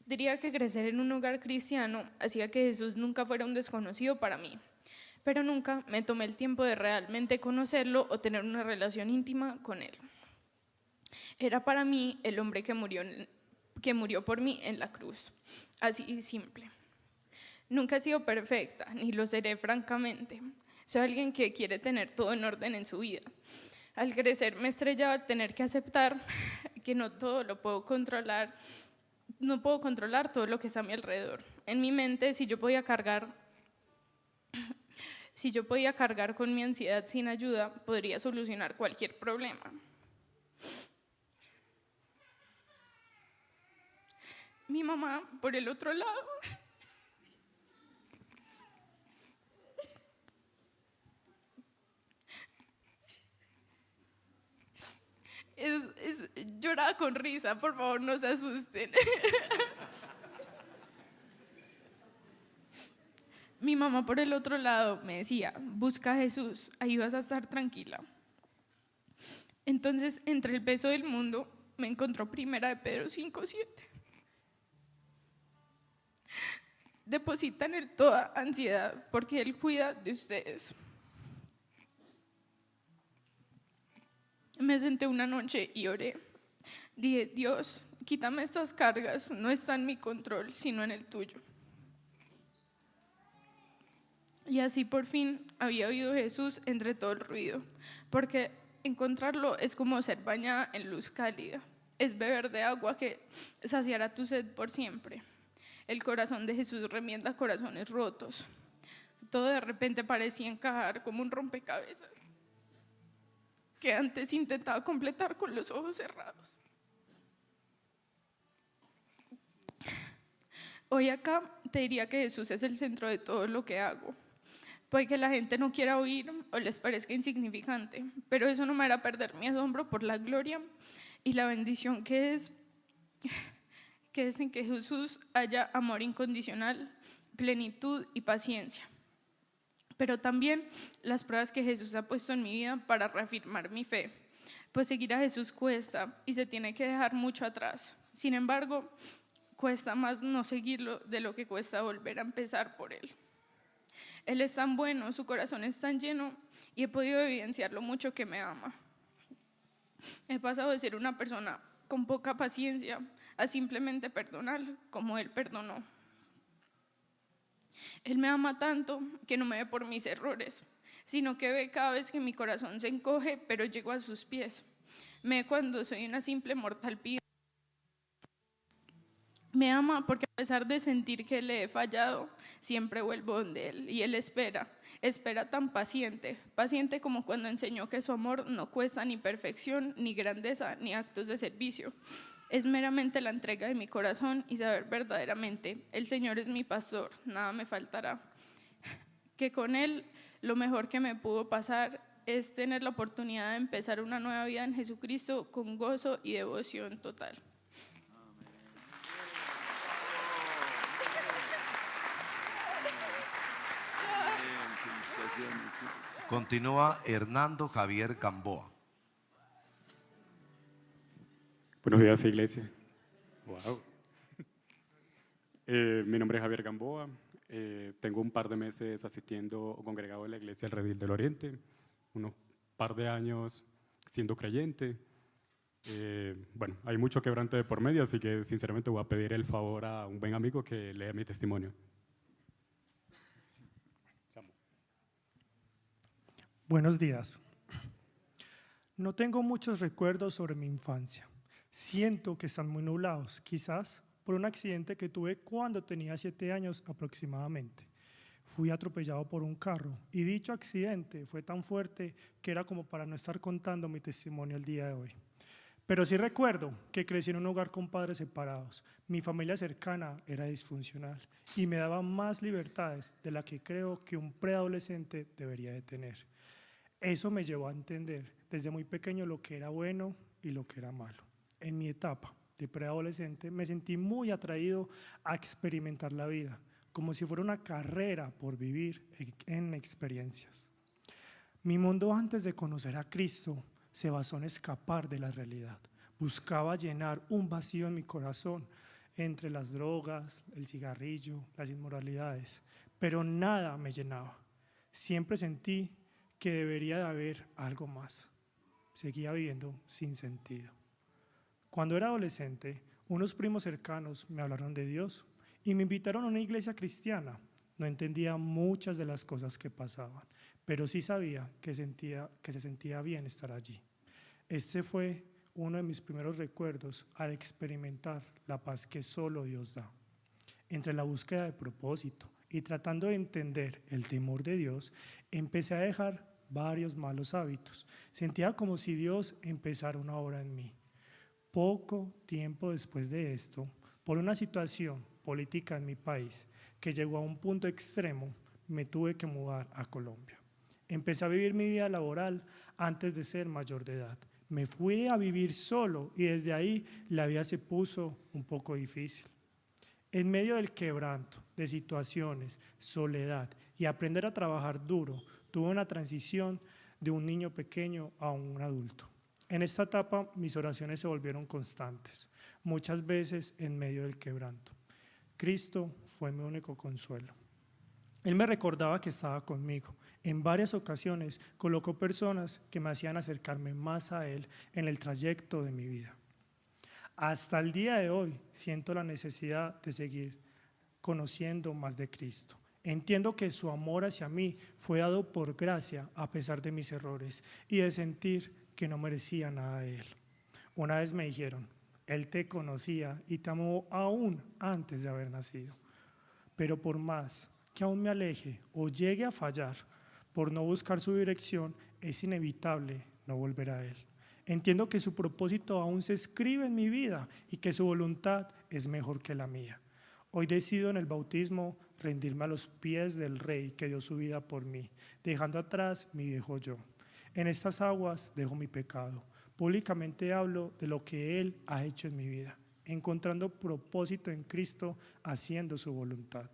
Diría que crecer en un hogar cristiano hacía que Jesús nunca fuera un desconocido para mí, pero nunca me tomé el tiempo de realmente conocerlo o tener una relación íntima con él. Era para mí el hombre que murió por mí en la cruz, así simple. Nunca he sido perfecta, ni lo seré francamente. Soy alguien que quiere tener todo en orden en su vida. Al crecer me estrellaba al tener que aceptar que no todo lo puedo controlar, no puedo controlar todo lo que está a mi alrededor. En mi mente, si yo podía cargar con mi ansiedad sin ayuda, podría solucionar cualquier problema. Mi mamá, por el otro lado, lloraba con risa, por favor no se asusten. Mi mamá por el otro lado me decía, busca a Jesús, ahí vas a estar tranquila. Entonces, entre el peso del mundo, me encontró Primera de Pedro 5:7. Depositan en él toda ansiedad, porque Él cuida de ustedes. Me senté una noche y oré. Dije, Dios, quítame estas cargas, no está en mi control, sino en el tuyo. Y así por fin había oído Jesús entre todo el ruido, porque encontrarlo es como ser bañada en luz cálida, es beber de agua que saciará tu sed por siempre. El corazón de Jesús remienda corazones rotos. Todo de repente parecía encajar como un rompecabezas que antes intentaba completar con los ojos cerrados. Hoy acá te diría que Jesús es el centro de todo lo que hago. Puede que la gente no quiera oír o les parezca insignificante, pero eso no me hará perder mi asombro por la gloria y la bendición que es en que Jesús haya amor incondicional, plenitud y paciencia. Pero también las pruebas que Jesús ha puesto en mi vida para reafirmar mi fe, pues seguir a Jesús cuesta y se tiene que dejar mucho atrás. Sin embargo, cuesta más no seguirlo de lo que cuesta volver a empezar por Él. Él es tan bueno, su corazón es tan lleno y he podido evidenciar lo mucho que me ama. He pasado de ser una persona con poca paciencia a simplemente perdonar como Él perdonó. Él me ama tanto que no me ve por mis errores, sino que ve cada vez que mi corazón se encoge, pero llego a sus pies. Me ve cuando soy una simple mortal pío. Me ama porque a pesar de sentir que le he fallado, siempre vuelvo donde Él. Y Él espera tan paciente como cuando enseñó que su amor no cuesta ni perfección, ni grandeza, ni actos de servicio. Es meramente la entrega de mi corazón y saber verdaderamente, el Señor es mi pastor, nada me faltará. Que con Él lo mejor que me pudo pasar es tener la oportunidad de empezar una nueva vida en Jesucristo con gozo y devoción total. Continúa Hernando Javier Gamboa. Buenos días, iglesia. Wow. Mi nombre es Javier Gamboa. Tengo un par de meses asistiendo o congregado en la iglesia del Redil del Oriente, unos par de años siendo creyente. Bueno, hay mucho quebrante de por medio, así que sinceramente voy a pedir el favor a un buen amigo que lea mi testimonio. Buenos días. No tengo muchos recuerdos sobre mi infancia. Siento que están muy nublados, quizás por un accidente que tuve cuando tenía 7 años aproximadamente. Fui atropellado por un carro y dicho accidente fue tan fuerte que era como para no estar contando mi testimonio el día de hoy. Pero sí recuerdo que crecí en un hogar con padres separados. Mi familia cercana era disfuncional y me daba más libertades de la que creo que un preadolescente debería de tener. Eso me llevó a entender desde muy pequeño lo que era bueno y lo que era malo. En mi etapa de preadolescente me sentí muy atraído a experimentar la vida, como si fuera una carrera por vivir en experiencias. Mi mundo antes de conocer a Cristo se basó en escapar de la realidad. Buscaba llenar un vacío en mi corazón entre las drogas, el cigarrillo, las inmoralidades, pero nada me llenaba. Siempre sentí que debería de haber algo más. Seguía viviendo sin sentido. Cuando era adolescente, unos primos cercanos me hablaron de Dios y me invitaron a una iglesia cristiana. No entendía muchas de las cosas que pasaban, pero sí sabía que se sentía bien estar allí. Este fue uno de mis primeros recuerdos al experimentar la paz que solo Dios da. Entre la búsqueda de propósito y tratando de entender el temor de Dios, empecé a dejar varios malos hábitos. Sentía como si Dios empezara una obra en mí. Poco tiempo después de esto, por una situación política en mi país que llegó a un punto extremo, me tuve que mudar a Colombia. Empecé a vivir mi vida laboral antes de ser mayor de edad. Me fui a vivir solo y desde ahí la vida se puso un poco difícil. En medio del quebranto, de situaciones, soledad y aprender a trabajar duro, tuve una transición de un niño pequeño a un adulto. En esta etapa mis oraciones se volvieron constantes, muchas veces en medio del quebranto. Cristo fue mi único consuelo. Él me recordaba que estaba conmigo. En varias ocasiones colocó personas que me hacían acercarme más a Él en el trayecto de mi vida. Hasta el día de hoy siento la necesidad de seguir conociendo más de Cristo. Entiendo que su amor hacia mí fue dado por gracia a pesar de mis errores y de sentir que no merecía nada de Él. Una vez me dijeron, Él te conocía y te amó aún antes de haber nacido. Pero por más que aún me aleje o llegue a fallar por no buscar su dirección, es inevitable no volver a Él. Entiendo que su propósito aún se escribe en mi vida y que su voluntad es mejor que la mía. Hoy decido en el bautismo rendirme a los pies del Rey que dio su vida por mí, dejando atrás mi viejo yo. En estas aguas dejo mi pecado. Públicamente hablo de lo que Él ha hecho en mi vida, encontrando propósito en Cristo, haciendo su voluntad.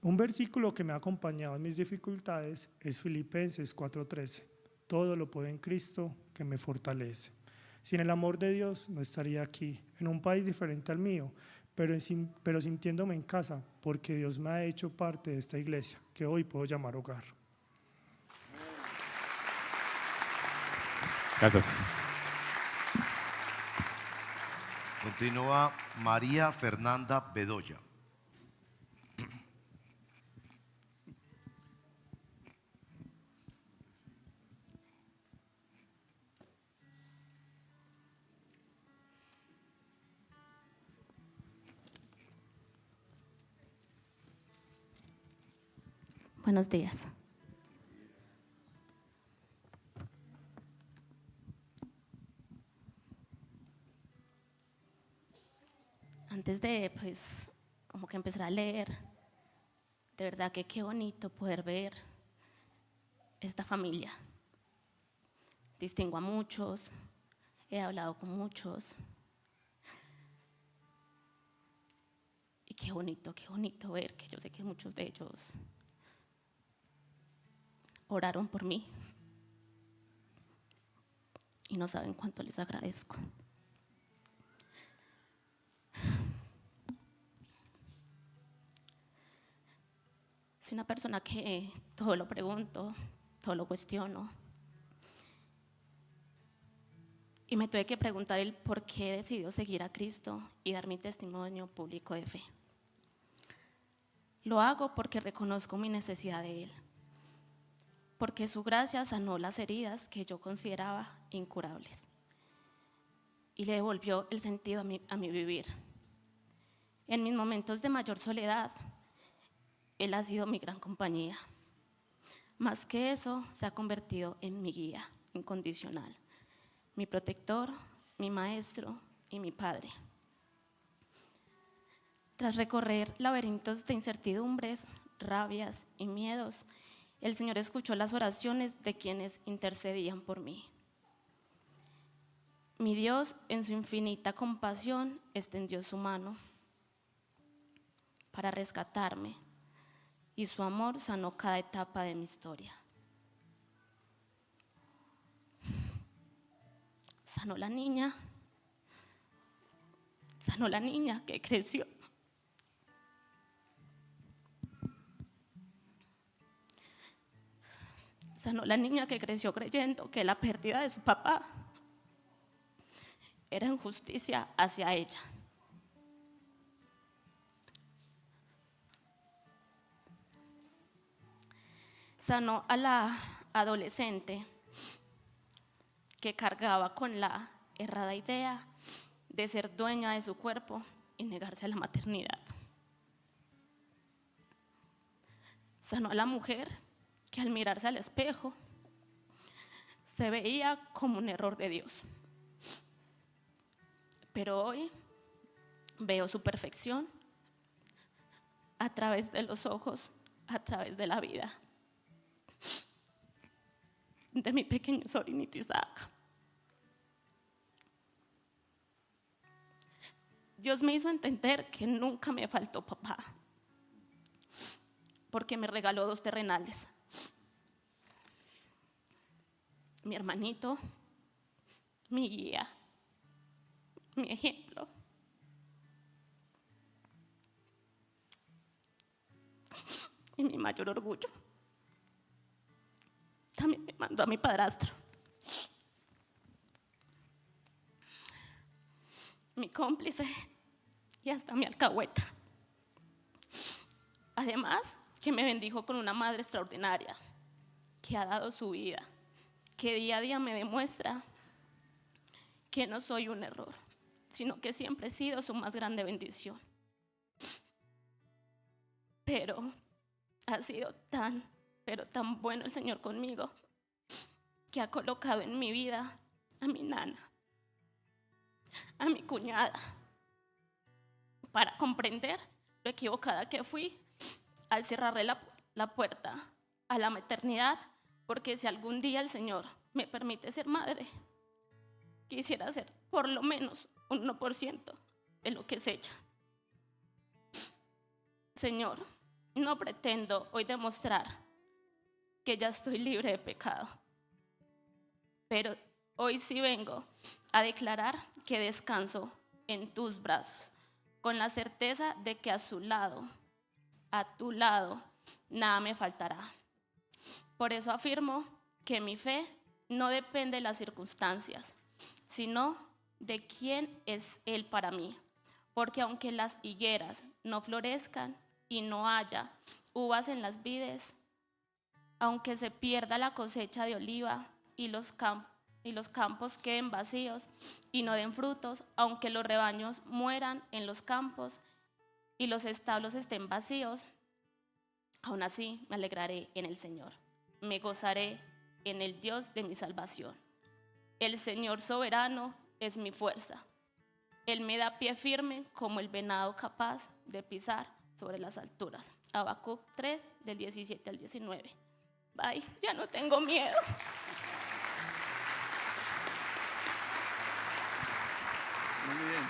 Un versículo que me ha acompañado en mis dificultades es Filipenses 4:13. Todo lo puedo en Cristo que me fortalece. Sin el amor de Dios no estaría aquí, en un país diferente al mío, pero sintiéndome en casa, porque Dios me ha hecho parte de esta iglesia, que hoy puedo llamar hogar. Gracias. Continúa María Fernanda Bedoya. Buenos días. antes de, pues, como que empezar a leer, de verdad que qué bonito poder ver esta familia. Distingo a muchos, he hablado con muchos. Y qué bonito ver que yo sé que muchos de ellos oraron por mí. Y no saben cuánto les agradezco. Soy una persona que todo lo pregunto, todo lo cuestiono. Y me tuve que preguntar el por qué he decidido seguir a Cristo y dar mi testimonio público de fe. Lo hago porque reconozco mi necesidad de Él, porque su gracia sanó las heridas que yo consideraba incurables y le devolvió el sentido a mi vivir. En mis momentos de mayor soledad, Él ha sido mi gran compañía. Más que eso, se ha convertido en mi guía incondicional, mi protector, mi maestro y mi padre. Tras recorrer laberintos de incertidumbres, rabias y miedos, el Señor escuchó las oraciones de quienes intercedían por mí. Mi Dios, en su infinita compasión, extendió su mano para rescatarme, y su amor sanó cada etapa de mi historia. Sanó la niña que creció. Sanó la niña que creció creyendo que la pérdida de su papá era injusticia hacia ella. Sanó a la adolescente que cargaba con la errada idea de ser dueña de su cuerpo y negarse a la maternidad. Sanó a la mujer que al mirarse al espejo se veía como un error de Dios. Pero hoy veo su perfección a través de los ojos, a través de la vida de mi pequeño sobrinito Isaac. Dios me hizo entender que nunca me faltó papá, porque me regaló 2 terrenales. Mi hermanito, mi guía, mi ejemplo. Y mi mayor orgullo. También me mandó a mi padrastro, mi cómplice y hasta mi alcahueta. Además, que me bendijo con una madre extraordinaria, que ha dado su vida, que día a día me demuestra que no soy un error, sino que siempre he sido su más grande bendición. Pero ha sido pero tan bueno el Señor conmigo, que ha colocado en mi vida a mi nana, a mi cuñada, para comprender lo equivocada que fui al cerrarle la puerta a la maternidad, porque si algún día el Señor me permite ser madre, quisiera ser por lo menos un 1% de lo que es ella. Señor, no pretendo hoy demostrar que ya estoy libre de pecado, pero hoy sí vengo a declarar que descanso en tus brazos, con la certeza de que a tu lado, nada me faltará. Por eso afirmo que mi fe no depende de las circunstancias, sino de quién es Él para mí. Porque aunque las higueras no florezcan y no haya uvas en las vides, aunque se pierda la cosecha de oliva y los campos queden vacíos y no den frutos, aunque los rebaños mueran en los campos y los establos estén vacíos, aún así me alegraré en el Señor. Me gozaré en el Dios de mi salvación. El Señor soberano es mi fuerza. Él me da pie firme como el venado capaz de pisar sobre las alturas. Habacuc 3, del 17 al 19. Bye, ya no tengo miedo. Muy bien.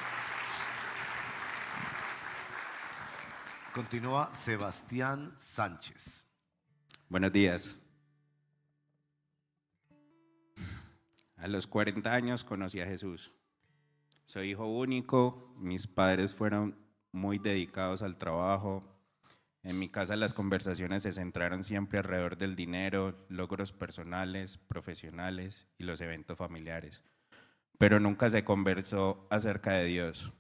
Continúa Sebastián Sánchez. Buenos días. A los 40 años conocí a Jesús. Soy hijo único, mis padres fueron muy dedicados al trabajo. En mi casa las conversaciones se centraron siempre alrededor del dinero, logros personales, profesionales y los eventos familiares. Pero nunca se conversó acerca de Dios.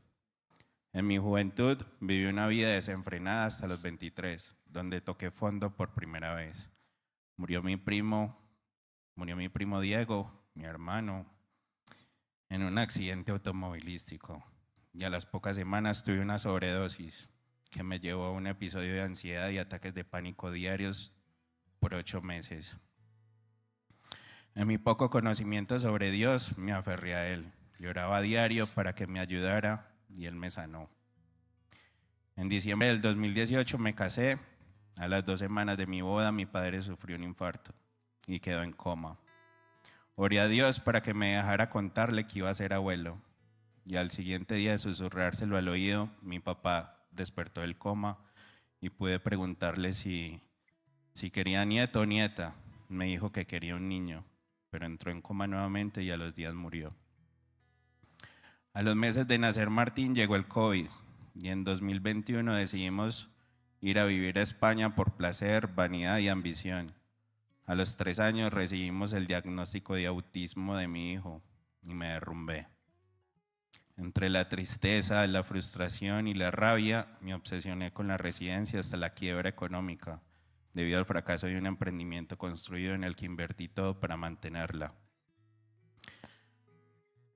En mi juventud viví una vida desenfrenada hasta los 23, donde toqué fondo por primera vez. Murió mi primo Diego, mi hermano, en un accidente automovilístico. Y a las pocas semanas tuve una sobredosis que me llevó a un episodio de ansiedad y ataques de pánico diarios por 8 meses. En mi poco conocimiento sobre Dios, me aferré a Él. Lloraba a diario para que me ayudara y Él me sanó. En diciembre del 2018 me casé. A las 2 semanas de mi boda, mi padre sufrió un infarto y quedó en coma. Oré a Dios para que me dejara contarle que iba a ser abuelo. Y al siguiente día de susurrárselo al oído, mi papá despertó del coma y pude preguntarle si quería nieto o nieta. Me dijo que quería un niño, pero entró en coma nuevamente y a los días murió. A los meses de nacer Martín llegó el COVID y en 2021 decidimos ir a vivir a España por placer, vanidad y ambición. A los 3 años recibimos el diagnóstico de autismo de mi hijo y me derrumbé. Entre la tristeza, la frustración y la rabia, me obsesioné con la residencia hasta la quiebra económica, debido al fracaso de un emprendimiento construido en el que invertí todo para mantenerla.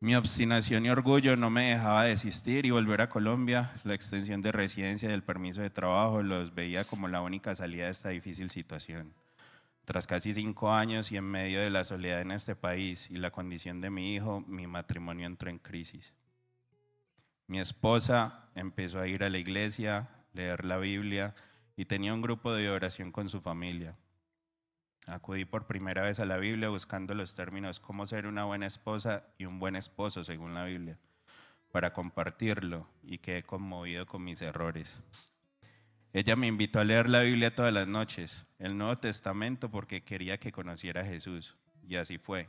Mi obstinación y orgullo no me dejaba desistir y volver a Colombia. La extensión de residencia y el permiso de trabajo los veía como la única salida de esta difícil situación. Tras casi 5 años y en medio de la soledad en este país y la condición de mi hijo, mi matrimonio entró en crisis. Mi esposa empezó a ir a la iglesia, leer la Biblia y tenía un grupo de oración con su familia. Acudí por primera vez a la Biblia buscando los términos cómo ser una buena esposa y un buen esposo según la Biblia, para compartirlo y quedé conmovido con mis errores. Ella me invitó a leer la Biblia todas las noches, el Nuevo Testamento, porque quería que conociera a Jesús, y así fue.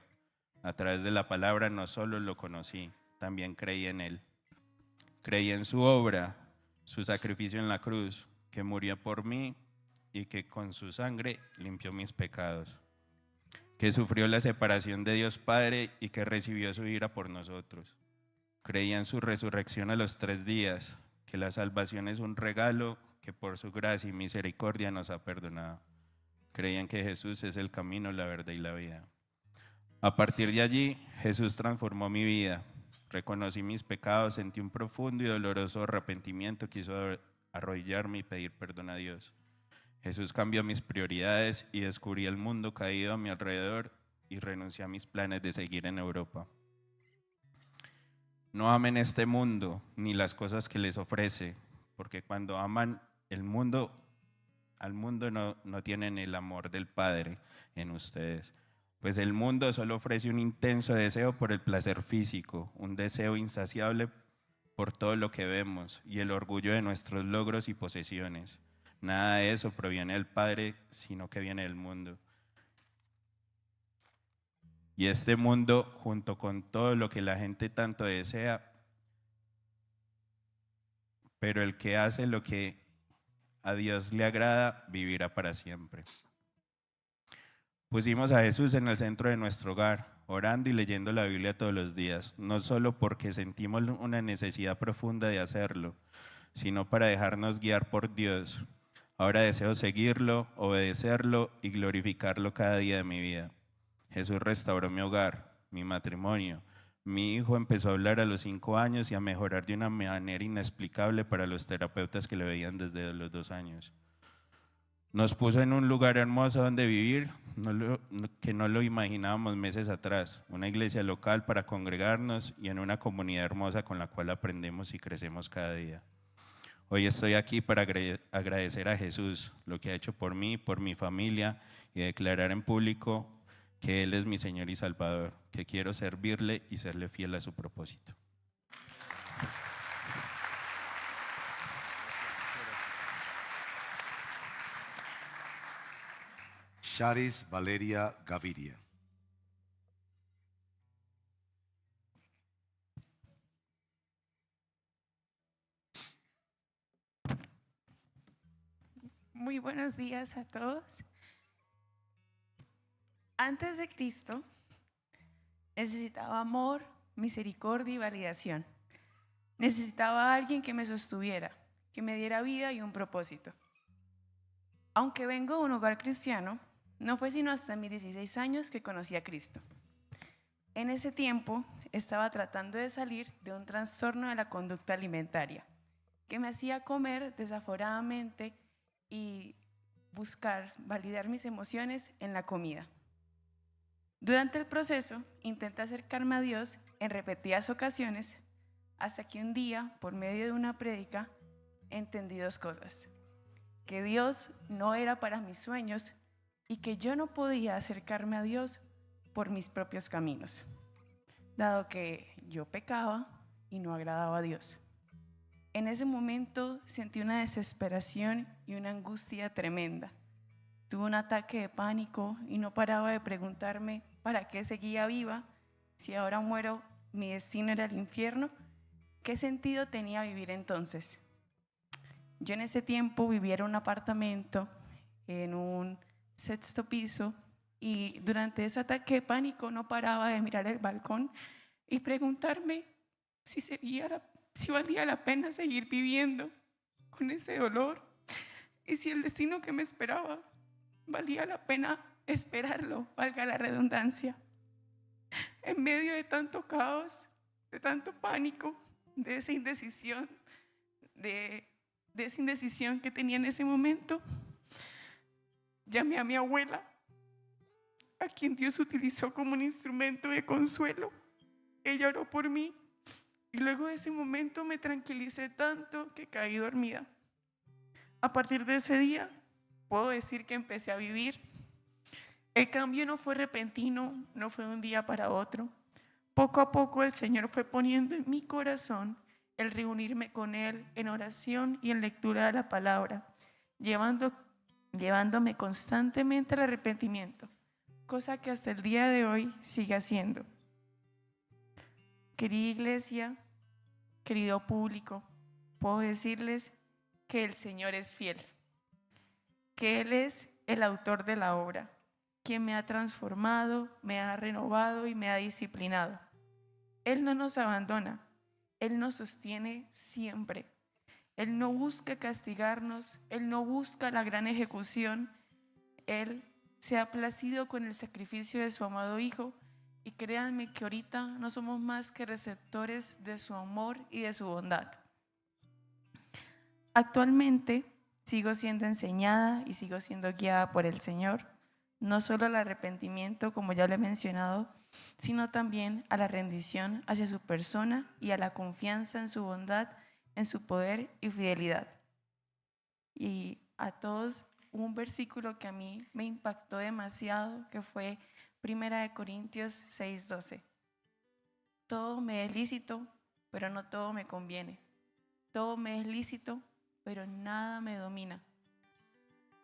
A través de la palabra no solo lo conocí, también creí en Él. Creí en su obra, su sacrificio en la cruz, que murió por mí y que con su sangre limpió mis pecados, que sufrió la separación de Dios Padre y que recibió su ira por nosotros. Creía en su resurrección a los 3 días, que la salvación es un regalo que por su gracia y misericordia nos ha perdonado. Creía en que Jesús es el camino, la verdad y la vida. A partir de allí, Jesús transformó mi vida. Reconocí mis pecados, sentí un profundo y doloroso arrepentimiento que hizo arrodillarme y pedir perdón a Dios. Jesús cambió mis prioridades y descubrí el mundo caído a mi alrededor y renuncié a mis planes de seguir en Europa. No amen este mundo ni las cosas que les ofrece, porque cuando aman al mundo no tienen el amor del Padre en ustedes. Pues el mundo solo ofrece un intenso deseo por el placer físico, un deseo insaciable por todo lo que vemos y el orgullo de nuestros logros y posesiones. Nada de eso proviene del Padre, sino que viene del mundo. Y este mundo, junto con todo lo que la gente tanto desea, pero el que hace lo que a Dios le agrada, vivirá para siempre. Pusimos a Jesús en el centro de nuestro hogar, orando y leyendo la Biblia todos los días, no solo porque sentimos una necesidad profunda de hacerlo, sino para dejarnos guiar por Dios. Ahora deseo seguirlo, obedecerlo y glorificarlo cada día de mi vida. Jesús restauró mi hogar, mi matrimonio. Mi hijo empezó a hablar a los 5 años y a mejorar de una manera inexplicable para los terapeutas que le veían desde los 2 años. Nos puso en un lugar hermoso donde vivir, que no lo imaginábamos meses atrás, una iglesia local para congregarnos y en una comunidad hermosa con la cual aprendemos y crecemos cada día. Hoy estoy aquí para agradecer a Jesús lo que ha hecho por mí, por mi familia y declarar en público que Él es mi Señor y Salvador, que quiero servirle y serle fiel a su propósito. Charis Valeria Gaviria. Muy buenos días a todos. Antes de Cristo, necesitaba amor, misericordia y validación. Necesitaba a alguien que me sostuviera, que me diera vida y un propósito. Aunque vengo de un hogar cristiano, no fue sino hasta mis 16 años que conocí a Cristo. En ese tiempo estaba tratando de salir de un trastorno de la conducta alimentaria que me hacía comer desaforadamente y buscar validar mis emociones en la comida. Durante el proceso intenté acercarme a Dios en repetidas ocasiones hasta que un día, por medio de una prédica, entendí dos cosas: que Dios no era para mis sueños y que yo no podía acercarme a Dios por mis propios caminos, dado que yo pecaba y no agradaba a Dios. En ese momento sentí una desesperación y una angustia tremenda. Tuve un ataque de pánico y no paraba de preguntarme para qué seguía viva. Si ahora muero, mi destino era el infierno. ¿Qué sentido tenía vivir entonces? Yo en ese tiempo vivía en un apartamento, en un 6º piso, y durante ese ataque de pánico no paraba de mirar el balcón y preguntarme si valía la pena seguir viviendo con ese dolor y si el destino que me esperaba valía la pena esperarlo, valga la redundancia. En medio de tanto caos, de tanto pánico, de esa indecisión, que tenía en ese momento, llamé a mi abuela, a quien Dios utilizó como un instrumento de consuelo. Ella oró por mí y luego de ese momento me tranquilicé tanto que caí dormida. A partir de ese día, puedo decir que empecé a vivir. El cambio no fue repentino, no fue de un día para otro. Poco a poco el Señor fue poniendo en mi corazón el reunirme con Él en oración y en lectura de la palabra, llevándome constantemente al arrepentimiento, cosa que hasta el día de hoy sigue haciendo. Querida iglesia, querido público, puedo decirles que el Señor es fiel, que Él es el autor de la obra, quien me ha transformado, me ha renovado y me ha disciplinado. Él no nos abandona, Él nos sostiene siempre. Él no busca castigarnos, Él no busca la gran ejecución. Él se ha placido con el sacrificio de su amado Hijo y créanme que ahorita no somos más que receptores de su amor y de su bondad. Actualmente sigo siendo enseñada y sigo siendo guiada por el Señor, no solo al arrepentimiento, como ya lo he mencionado, sino también a la rendición hacia su persona y a la confianza en su bondad, en su poder y fidelidad. Y a todos, un versículo que a mí me impactó demasiado, que fue 1 Corintios 6:12. Todo me es lícito, pero no todo me conviene. Todo me es lícito, pero nada me domina.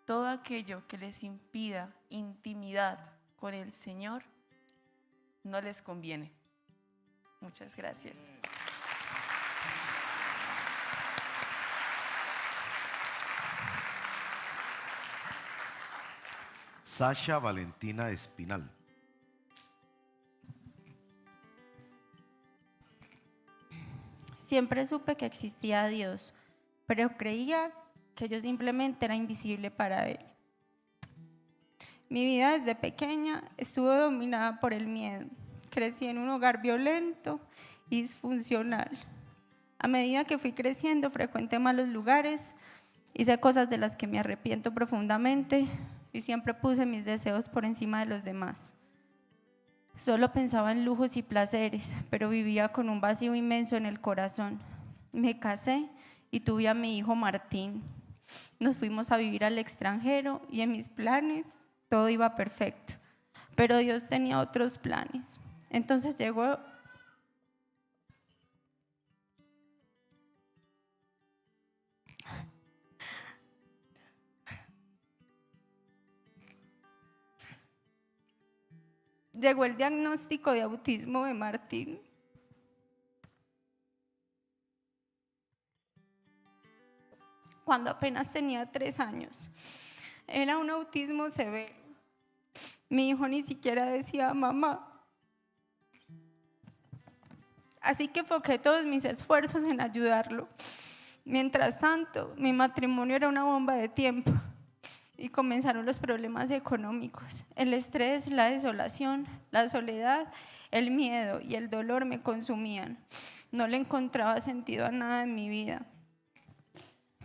Todo aquello que les impida intimidad con el Señor no les conviene. Muchas gracias. Sasha Valentina Espinal. Siempre supe que existía Dios, pero creía que yo simplemente era invisible para Él. Mi vida desde pequeña estuvo dominada por el miedo. Crecí en un hogar violento y disfuncional. A medida que fui creciendo, frecuenté malos lugares Hice cosas de las que me arrepiento profundamente y siempre puse mis deseos por encima de los demás. Solo pensaba en lujos y placeres, pero vivía con un vacío inmenso en el corazón. Me casé y tuve a mi hijo Martín. Nos fuimos a vivir al extranjero y en mis planes todo iba perfecto, pero Dios tenía otros planes. Entonces llegó el diagnóstico de autismo de Martín. Cuando apenas tenía 3 años. Era un autismo severo. Mi hijo ni siquiera decía mamá. Así que enfoqué todos mis esfuerzos en ayudarlo. Mientras tanto, mi matrimonio era una bomba de tiempo y comenzaron los problemas económicos. El estrés, la desolación, la soledad, el miedo y el dolor me consumían. No le encontraba sentido a nada en mi vida.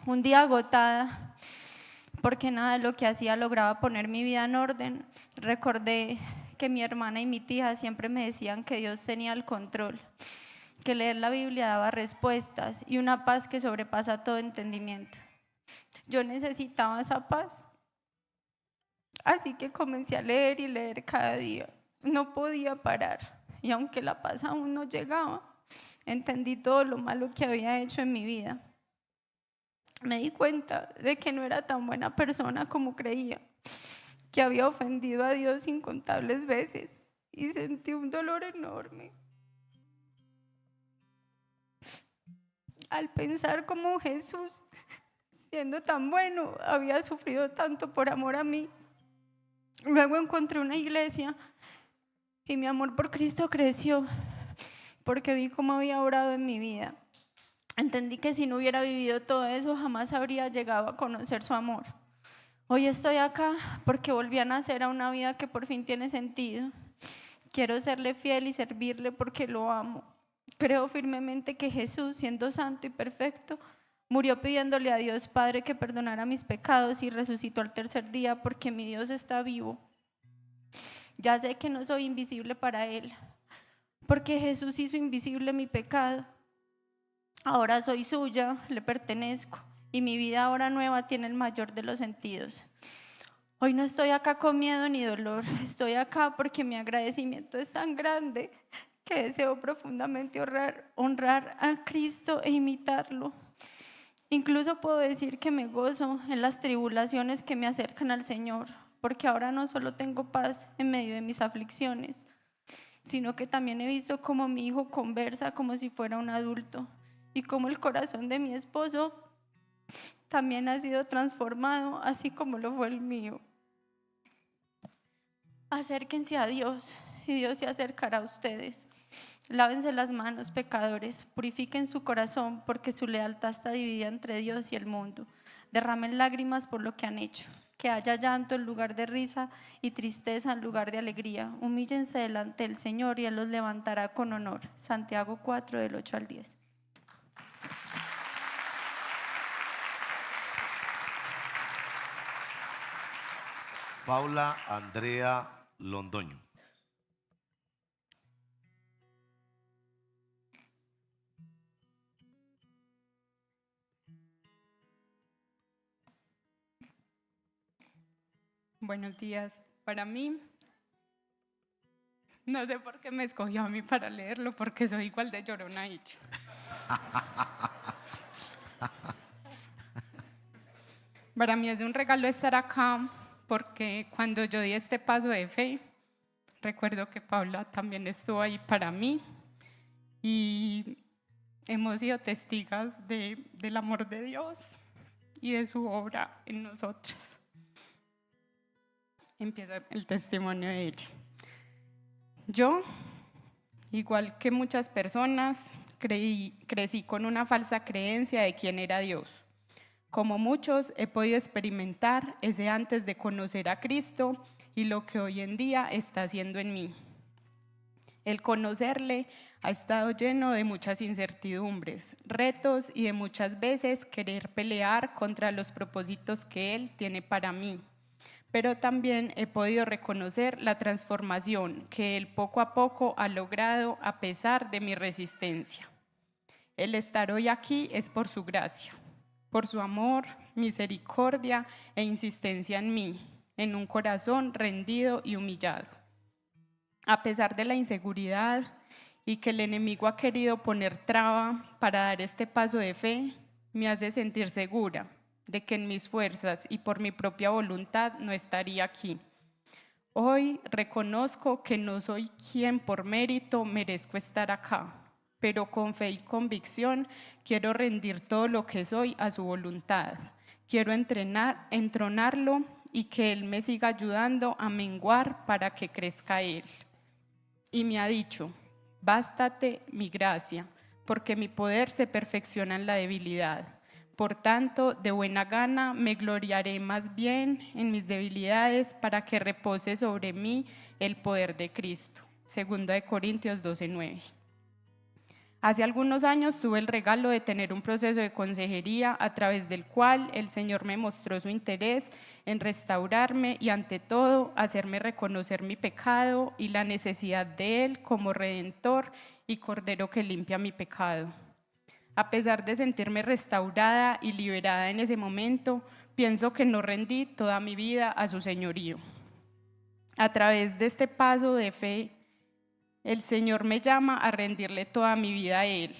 Un día agotada, porque nada de lo que hacía lograba poner mi vida en orden, recordé que mi hermana y mi tía siempre me decían que Dios tenía el control, que leer la Biblia daba respuestas y una paz que sobrepasa todo entendimiento. Yo necesitaba esa paz, así que comencé a leer y leer cada día. No podía parar y aunque la paz aún no llegaba, entendí todo lo malo que había hecho en mi vida. Me di cuenta de que no era tan buena persona como creía, que había ofendido a Dios incontables veces y sentí un dolor enorme al pensar cómo Jesús, siendo tan bueno, había sufrido tanto por amor a mí. Luego encontré una iglesia y mi amor por Cristo creció porque vi cómo había obrado en mi vida. Entendí que si no hubiera vivido todo eso, jamás habría llegado a conocer su amor. Hoy estoy acá porque volví a nacer a una vida que por fin tiene sentido. Quiero serle fiel y servirle porque lo amo. Creo firmemente que Jesús, siendo santo y perfecto, murió pidiéndole a Dios Padre que perdonara mis pecados y resucitó al 3er día porque mi Dios está vivo. Ya sé que no soy invisible para Él, porque Jesús hizo invisible mi pecado. Ahora soy suya, le pertenezco y mi vida ahora nueva tiene el mayor de los sentidos. Hoy no estoy acá con miedo ni dolor, estoy acá porque mi agradecimiento es tan grande que deseo profundamente honrar a Cristo e imitarlo. Incluso puedo decir que me gozo en las tribulaciones que me acercan al Señor, porque ahora no solo tengo paz en medio de mis aflicciones, sino que también he visto cómo mi hijo conversa como si fuera un adulto y cómo el corazón de mi esposo también ha sido transformado, así como lo fue el mío. Acérquense a Dios y Dios se acercará a ustedes. Lávense las manos, pecadores, purifiquen su corazón porque su lealtad está dividida entre Dios y el mundo. Derramen lágrimas por lo que han hecho, que haya llanto en lugar de risa y tristeza en lugar de alegría. Humíllense delante del Señor y Él los levantará con honor. Santiago 4, del 8 al 10. Paula Andrea Londoño. Buenos días. Para mí, no sé por qué me escogió a mí para leerlo, porque soy igual de llorona y yo. Para mí es un regalo estar acá, porque cuando yo di este paso de fe, recuerdo que Paula también estuvo ahí para mí y hemos sido testigos del amor de Dios y de su obra en nosotras. Empieza el testimonio de ella. Yo, igual que muchas personas, crecí con una falsa creencia de quién era Dios. Como muchos, he podido experimentar ese antes de conocer a Cristo y lo que hoy en día está haciendo en mí. El conocerle ha estado lleno de muchas incertidumbres, retos y de muchas veces querer pelear contra los propósitos que Él tiene para mí. Pero también he podido reconocer la transformación que Él poco a poco ha logrado a pesar de mi resistencia. El estar hoy aquí es por su gracia, por su amor, misericordia e insistencia en mí, en un corazón rendido y humillado. A pesar de la inseguridad y que el enemigo ha querido poner traba para dar este paso de fe, me hace sentir segura de que en mis fuerzas y por mi propia voluntad no estaría aquí. Hoy reconozco que no soy quien por mérito merezco estar acá, pero con fe y convicción quiero rendir todo lo que soy a su voluntad. Quiero entronarlo y que Él me siga ayudando a menguar para que crezca Él. Y me ha dicho: bástate mi gracia, porque mi poder se perfecciona en la debilidad. Por tanto, de buena gana me gloriaré más bien en mis debilidades para que repose sobre mí el poder de Cristo. 2 Corintios 12:9. Hace algunos años tuve el regalo de tener un proceso de consejería a través del cual el Señor me mostró su interés en restaurarme y ante todo hacerme reconocer mi pecado y la necesidad de Él como Redentor y Cordero que limpia mi pecado. A pesar de sentirme restaurada y liberada en ese momento, pienso que no rendí toda mi vida a su señorío. A través de este paso de fe, el Señor me llama a rendirle toda mi vida a Él.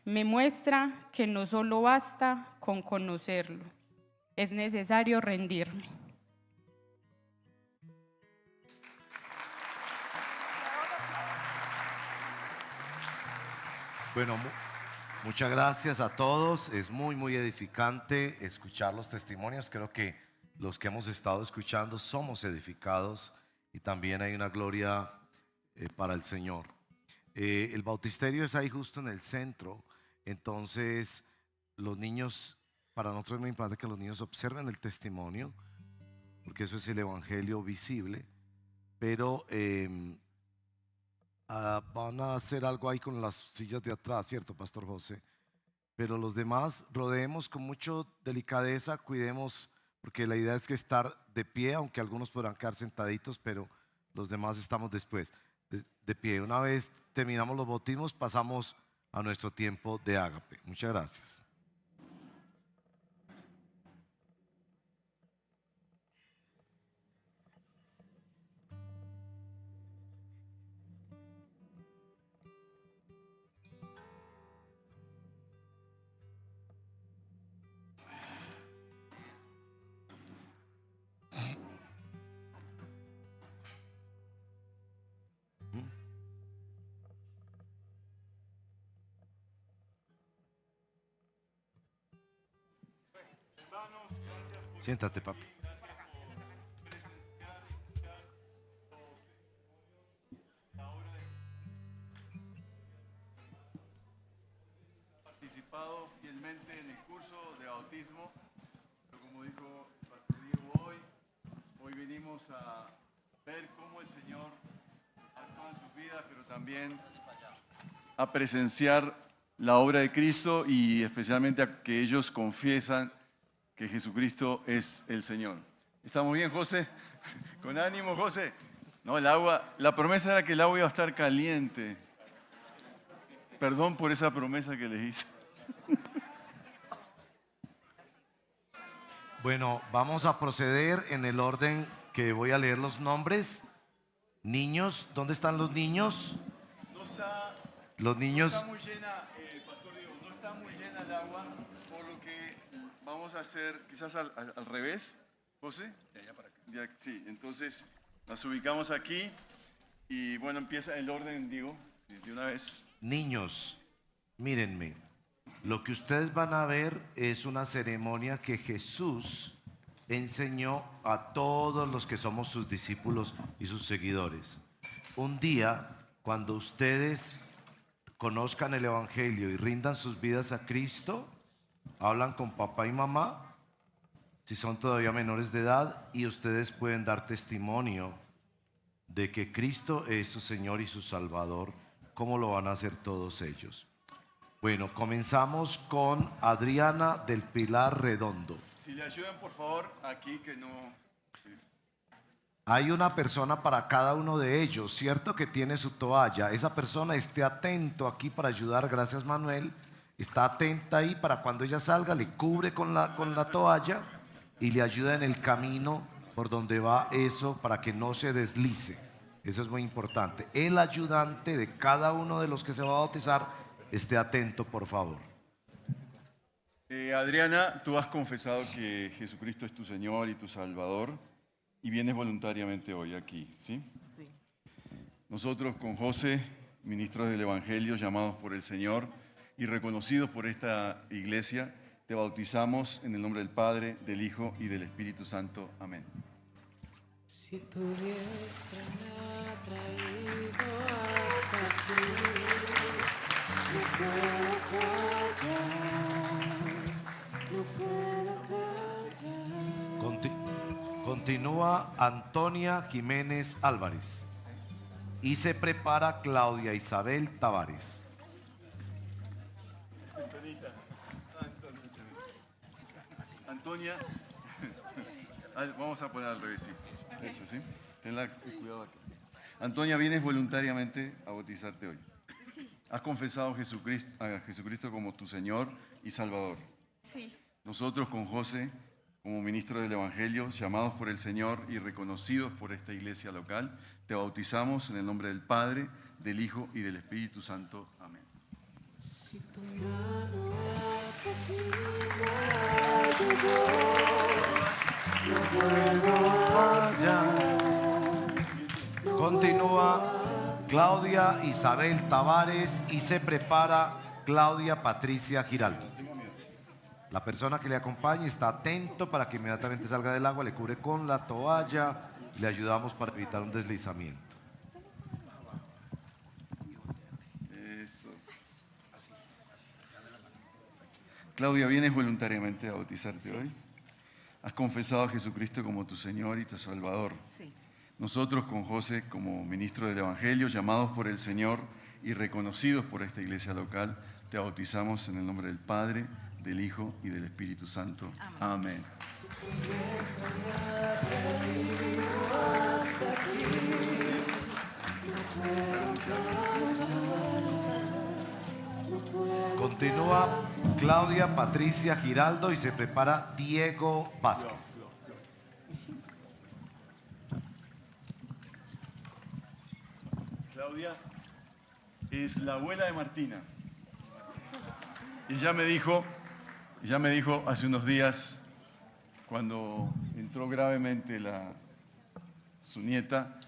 Me muestra que no solo basta con conocerlo, es necesario rendirme. Bueno, muchas gracias a todos. Es muy edificante escuchar los testimonios. Creo que los que hemos estado escuchando somos edificados y también hay una gloria para el Señor. El bautisterio es ahí justo en el centro. Entonces los niños, para nosotros es muy importante que los niños observen el testimonio, porque eso es el evangelio visible. Pero van a hacer algo ahí con las sillas de atrás, ¿cierto, Pastor José? Pero los demás rodeemos con mucha delicadeza, cuidemos, porque la idea es que estar de pie, aunque algunos podrán quedar sentaditos, pero los demás estamos después de pie. Una vez terminamos los bautismos, pasamos a nuestro tiempo de ágape. Muchas gracias. Siéntate, papi. Participado fielmente en el curso de bautismo, pero como dijo el Pastor Diego, hoy venimos a ver cómo el Señor actúa en su vida, pero también a presenciar la obra de Cristo y especialmente a que ellos confiesan que Jesucristo es el Señor. ¿Estamos bien, José? Con ánimo, José. No, el agua, la promesa era que el agua iba a estar caliente. Perdón por esa promesa que les hice. Bueno, vamos a proceder en el orden que voy a leer los nombres. Niños, ¿dónde están los niños? No está, los niños. No está muy llena, Pastor Diego, no está muy llena el agua, por lo que vamos a hacer quizás al revés, José. De allá para acá. Sí, entonces las ubicamos aquí y bueno, empieza el orden, digo, de una vez. Niños, mírenme, lo que ustedes van a ver es una ceremonia que Jesús enseñó a todos los que somos sus discípulos y sus seguidores. Un día, cuando ustedes conozcan el Evangelio y rindan sus vidas a Cristo, hablan con papá y mamá, si son todavía menores de edad, y ustedes pueden dar testimonio de que Cristo es su Señor y su Salvador, ¿cómo lo van a hacer todos ellos? Bueno, comenzamos con Adriana del Pilar Redondo. Si le ayudan, por favor, aquí que no... Hay una persona para cada uno de ellos, ¿cierto? Que tiene su toalla. Esa persona esté atento aquí para ayudar, gracias Manuel. Está atenta ahí para cuando ella salga, le cubre con la toalla y le ayuda en el camino por donde va eso para que no se deslice. Eso es muy importante. El ayudante de cada uno de los que se va a bautizar, esté atento, por favor. Adriana, tú has confesado que Jesucristo es tu Señor y tu Salvador y vienes voluntariamente hoy aquí, ¿sí? Sí. Nosotros con José, ministros del Evangelio, llamados por el Señor y reconocidos por esta iglesia, te bautizamos en el nombre del Padre, del Hijo y del Espíritu Santo. Amén. Si tu diestra me ha traído hasta aquí, no puedo callar. Continúa Antonia Jiménez Álvarez y se prepara Claudia Isabel Tavares. Antonia, vamos a poner al revés, sí. Eso, ¿sí? Cuidado aquí. Antonia, vienes voluntariamente a bautizarte hoy. Sí. ¿Has confesado a Jesucristo como tu Señor y Salvador? Sí. Nosotros con José, como ministro del Evangelio, llamados por el Señor y reconocidos por esta iglesia local, te bautizamos en el nombre del Padre, del Hijo y del Espíritu Santo. Amén. Si tu mano hasta aquí no puedo hallar. Continúa Claudia Isabel Tavares y se prepara Claudia Patricia Giraldo. La persona que le acompañe está atento para que inmediatamente salga del agua, le cubre con la toalla, le ayudamos para evitar un deslizamiento. Eso. Claudia, ¿vienes voluntariamente a bautizarte hoy? ¿Has confesado a Jesucristo como tu Señor y tu Salvador? Sí. Nosotros con José, como ministro del Evangelio, llamados por el Señor y reconocidos por esta iglesia local, te bautizamos en el nombre del Padre, del Hijo y del Espíritu Santo. Amén. Continúa Claudia Patricia Giraldo y se prepara Diego Vázquez. Claudia es la abuela de Martina. Ella me dijo hace unos días, cuando entró gravemente su nieta,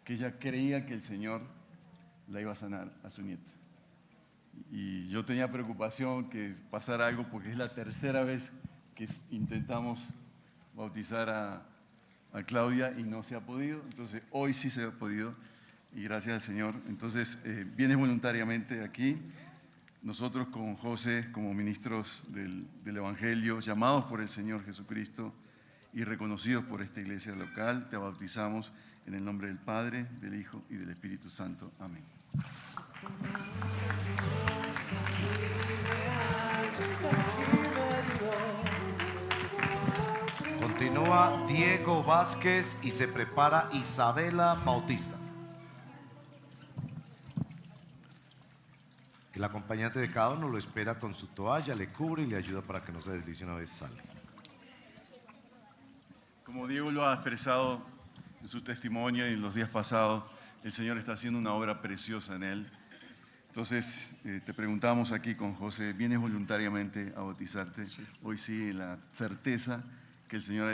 que ella creía que el Señor la iba a sanar a su nieta. Y yo tenía preocupación que pasara algo porque es la tercera vez que intentamos bautizar a Claudia y no se ha podido. Entonces hoy sí se ha podido y gracias al Señor. Entonces vienes voluntariamente aquí. Nosotros con José, como ministros del Evangelio, llamados por el Señor Jesucristo y reconocidos por esta iglesia local, te bautizamos en el nombre del Padre, del Hijo y del Espíritu Santo. Amén. Continúa Diego Vázquez y se prepara Isabela Bautista. El acompañante de cada uno lo espera con su toalla, le cubre y le ayuda para que no se deslice una vez sale. Como Diego lo ha expresado en su testimonio y en los días pasados, el Señor está haciendo una obra preciosa en él. Entonces, te preguntamos aquí con José, ¿vienes voluntariamente a bautizarte? Sí. Hoy sí, la certeza que el Señor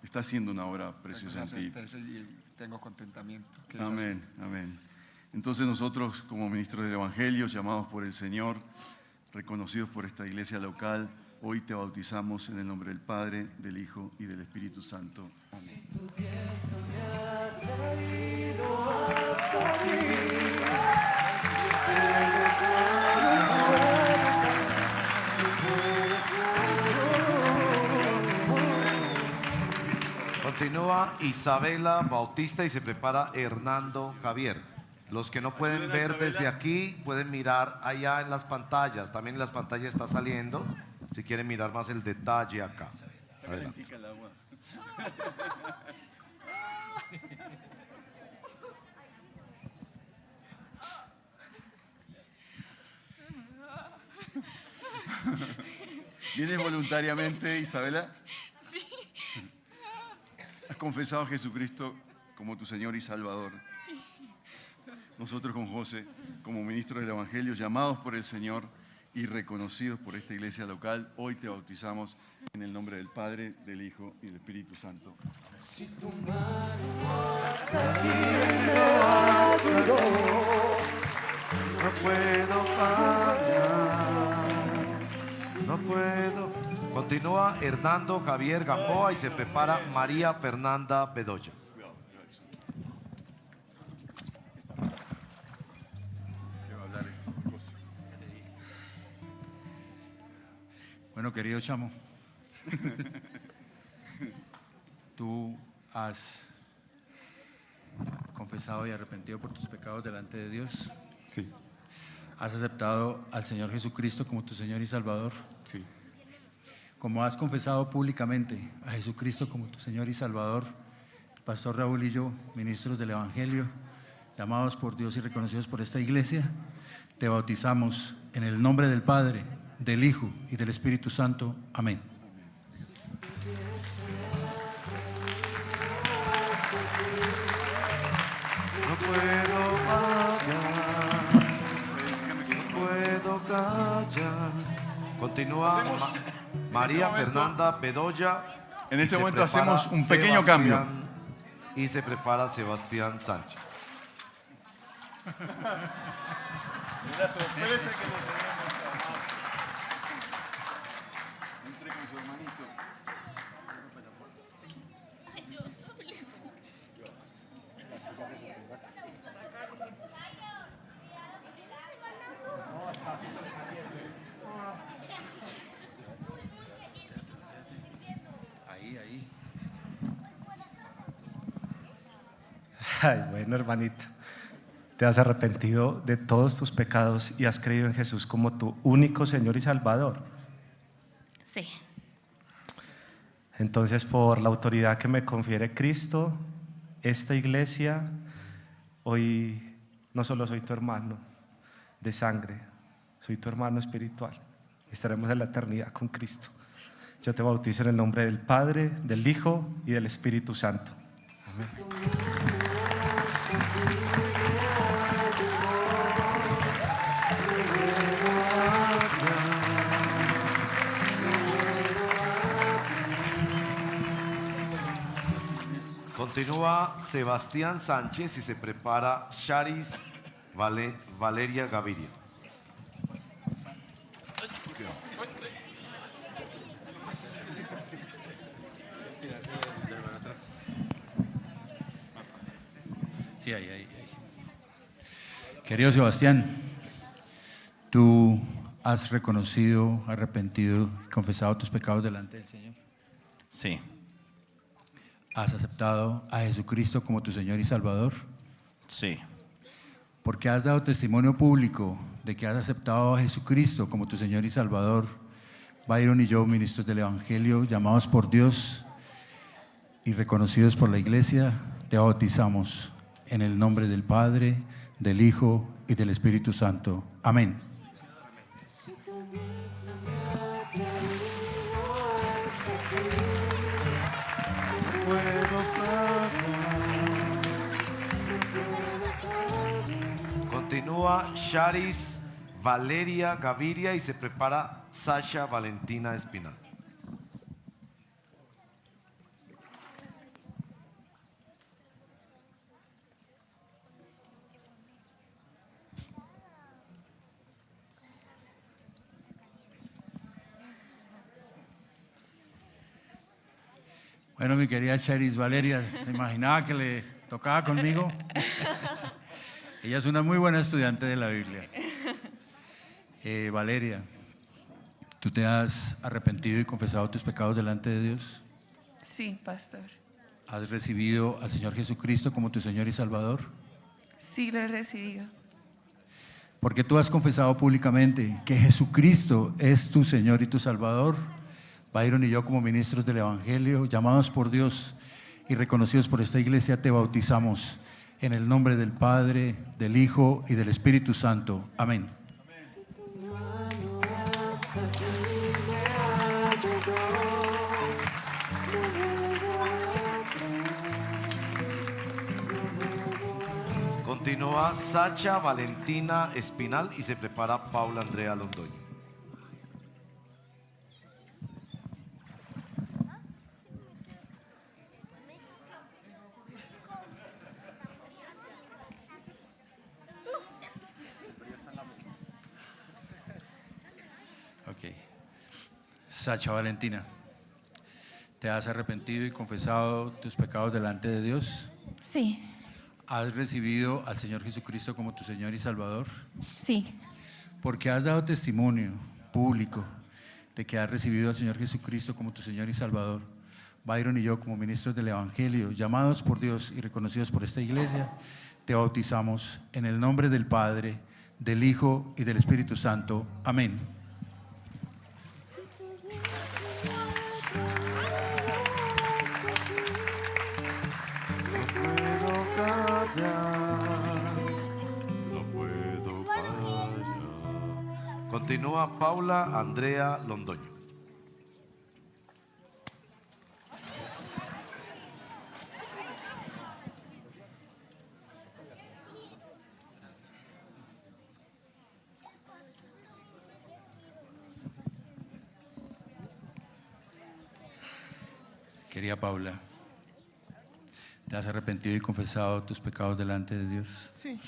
está haciendo una obra preciosa en ti. Tengo contentamiento. Amén, amén. Entonces nosotros como ministros del Evangelio, llamados por el Señor, reconocidos por esta iglesia local, hoy te bautizamos en el nombre del Padre, del Hijo y del Espíritu Santo. Amén. Si tu diestra me ha traído hasta aquí, Continúa Isabela Bautista y se prepara Hernando Javier. Los que no pueden Ayúdela, ver Isabela. desde aquí pueden mirar allá en las pantallas. También en las pantallas está saliendo. Si quieren mirar más el detalle acá. Adelante. Calientica el agua. ¿Vienes voluntariamente, Isabela? Sí. ¿Has confesado a Jesucristo como tu Señor y Salvador? Sí. Nosotros con José, como ministros del Evangelio, llamados por el Señor y reconocidos por esta iglesia local, hoy te bautizamos en el nombre del Padre, del Hijo y del Espíritu Santo. Si tu mano No puedo fallar, no puedo. Continúa Hernando Javier Gamboa y se prepara María Fernanda Bedoya. Bueno, querido chamo, tú has confesado y arrepentido por tus pecados delante de Dios. Sí. ¿Has aceptado al Señor Jesucristo como tu Señor y Salvador? Sí. Como has confesado públicamente a Jesucristo como tu Señor y Salvador, el pastor Raúl y yo, ministros del Evangelio, llamados por Dios y reconocidos por esta iglesia, te bautizamos en el nombre del Padre, del Hijo y del Espíritu Santo. Amén. No puedo callar, no puedo callar. Continúa María Fernanda Bedoya. En y este se momento prepara hacemos un pequeño cambio. Sebastián- Y se prepara Sebastián Sánchez. La sorpresa que nos tenemos. Entre con su hermanito. Ahí. Ay, bueno, hermanito, te has arrepentido de todos tus pecados y has creído en Jesús como tu único Señor y Salvador. Sí. Entonces, por la autoridad que me confiere Cristo, esta iglesia, hoy no solo soy tu hermano de sangre, soy tu hermano espiritual. Estaremos en la eternidad con Cristo. Yo te bautizo en el nombre del Padre, del Hijo y del Espíritu Santo. Amén. Continúa Sebastián Sánchez y se prepara Charis Valeria Gaviria. Sí, ahí. Querido Sebastián, tú has reconocido, arrepentido y confesado tus pecados delante del Señor. Sí. ¿Has aceptado a Jesucristo como tu Señor y Salvador? Sí. Porque has dado testimonio público de que has aceptado a Jesucristo como tu Señor y Salvador. Byron y yo, ministros del Evangelio, llamados por Dios y reconocidos por la Iglesia, te bautizamos en el nombre del Padre, del Hijo y del Espíritu Santo. Amén. Continúa Charis Valeria Gaviria y se prepara Sasha Valentina Espinal. Bueno, mi querida Charis Valeria, ¿se imaginaba que le tocaba conmigo? Ella es una muy buena estudiante de la Biblia. Valeria, ¿tú te has arrepentido y confesado tus pecados delante de Dios? Sí, pastor. ¿Has recibido al Señor Jesucristo como tu Señor y Salvador? Sí, lo he recibido. Porque tú has confesado públicamente que Jesucristo es tu Señor y tu Salvador. Byron y yo, como ministros del Evangelio, llamados por Dios y reconocidos por esta iglesia, te bautizamos en el nombre del Padre, del Hijo y del Espíritu Santo. Amén. Continúa Sacha Valentina Espinal y se prepara Paula Andrea Londoño. Ok. Sacha Valentina, ¿te has arrepentido y confesado tus pecados delante de Dios? Sí, ¿Has recibido al Señor Jesucristo como tu Señor y Salvador? sí, Porque has dado testimonio público de que has recibido al Señor Jesucristo como tu Señor y Salvador. Byron y yo, como ministros del Evangelio, llamados por Dios y reconocidos por esta iglesia, te bautizamos en el nombre del Padre, del Hijo y del Espíritu Santo. Amén. No puedo callar. Continúa Paula Andrea Londoño. Querida Paula, ¿te has arrepentido y confesado tus pecados delante de Dios? Sí.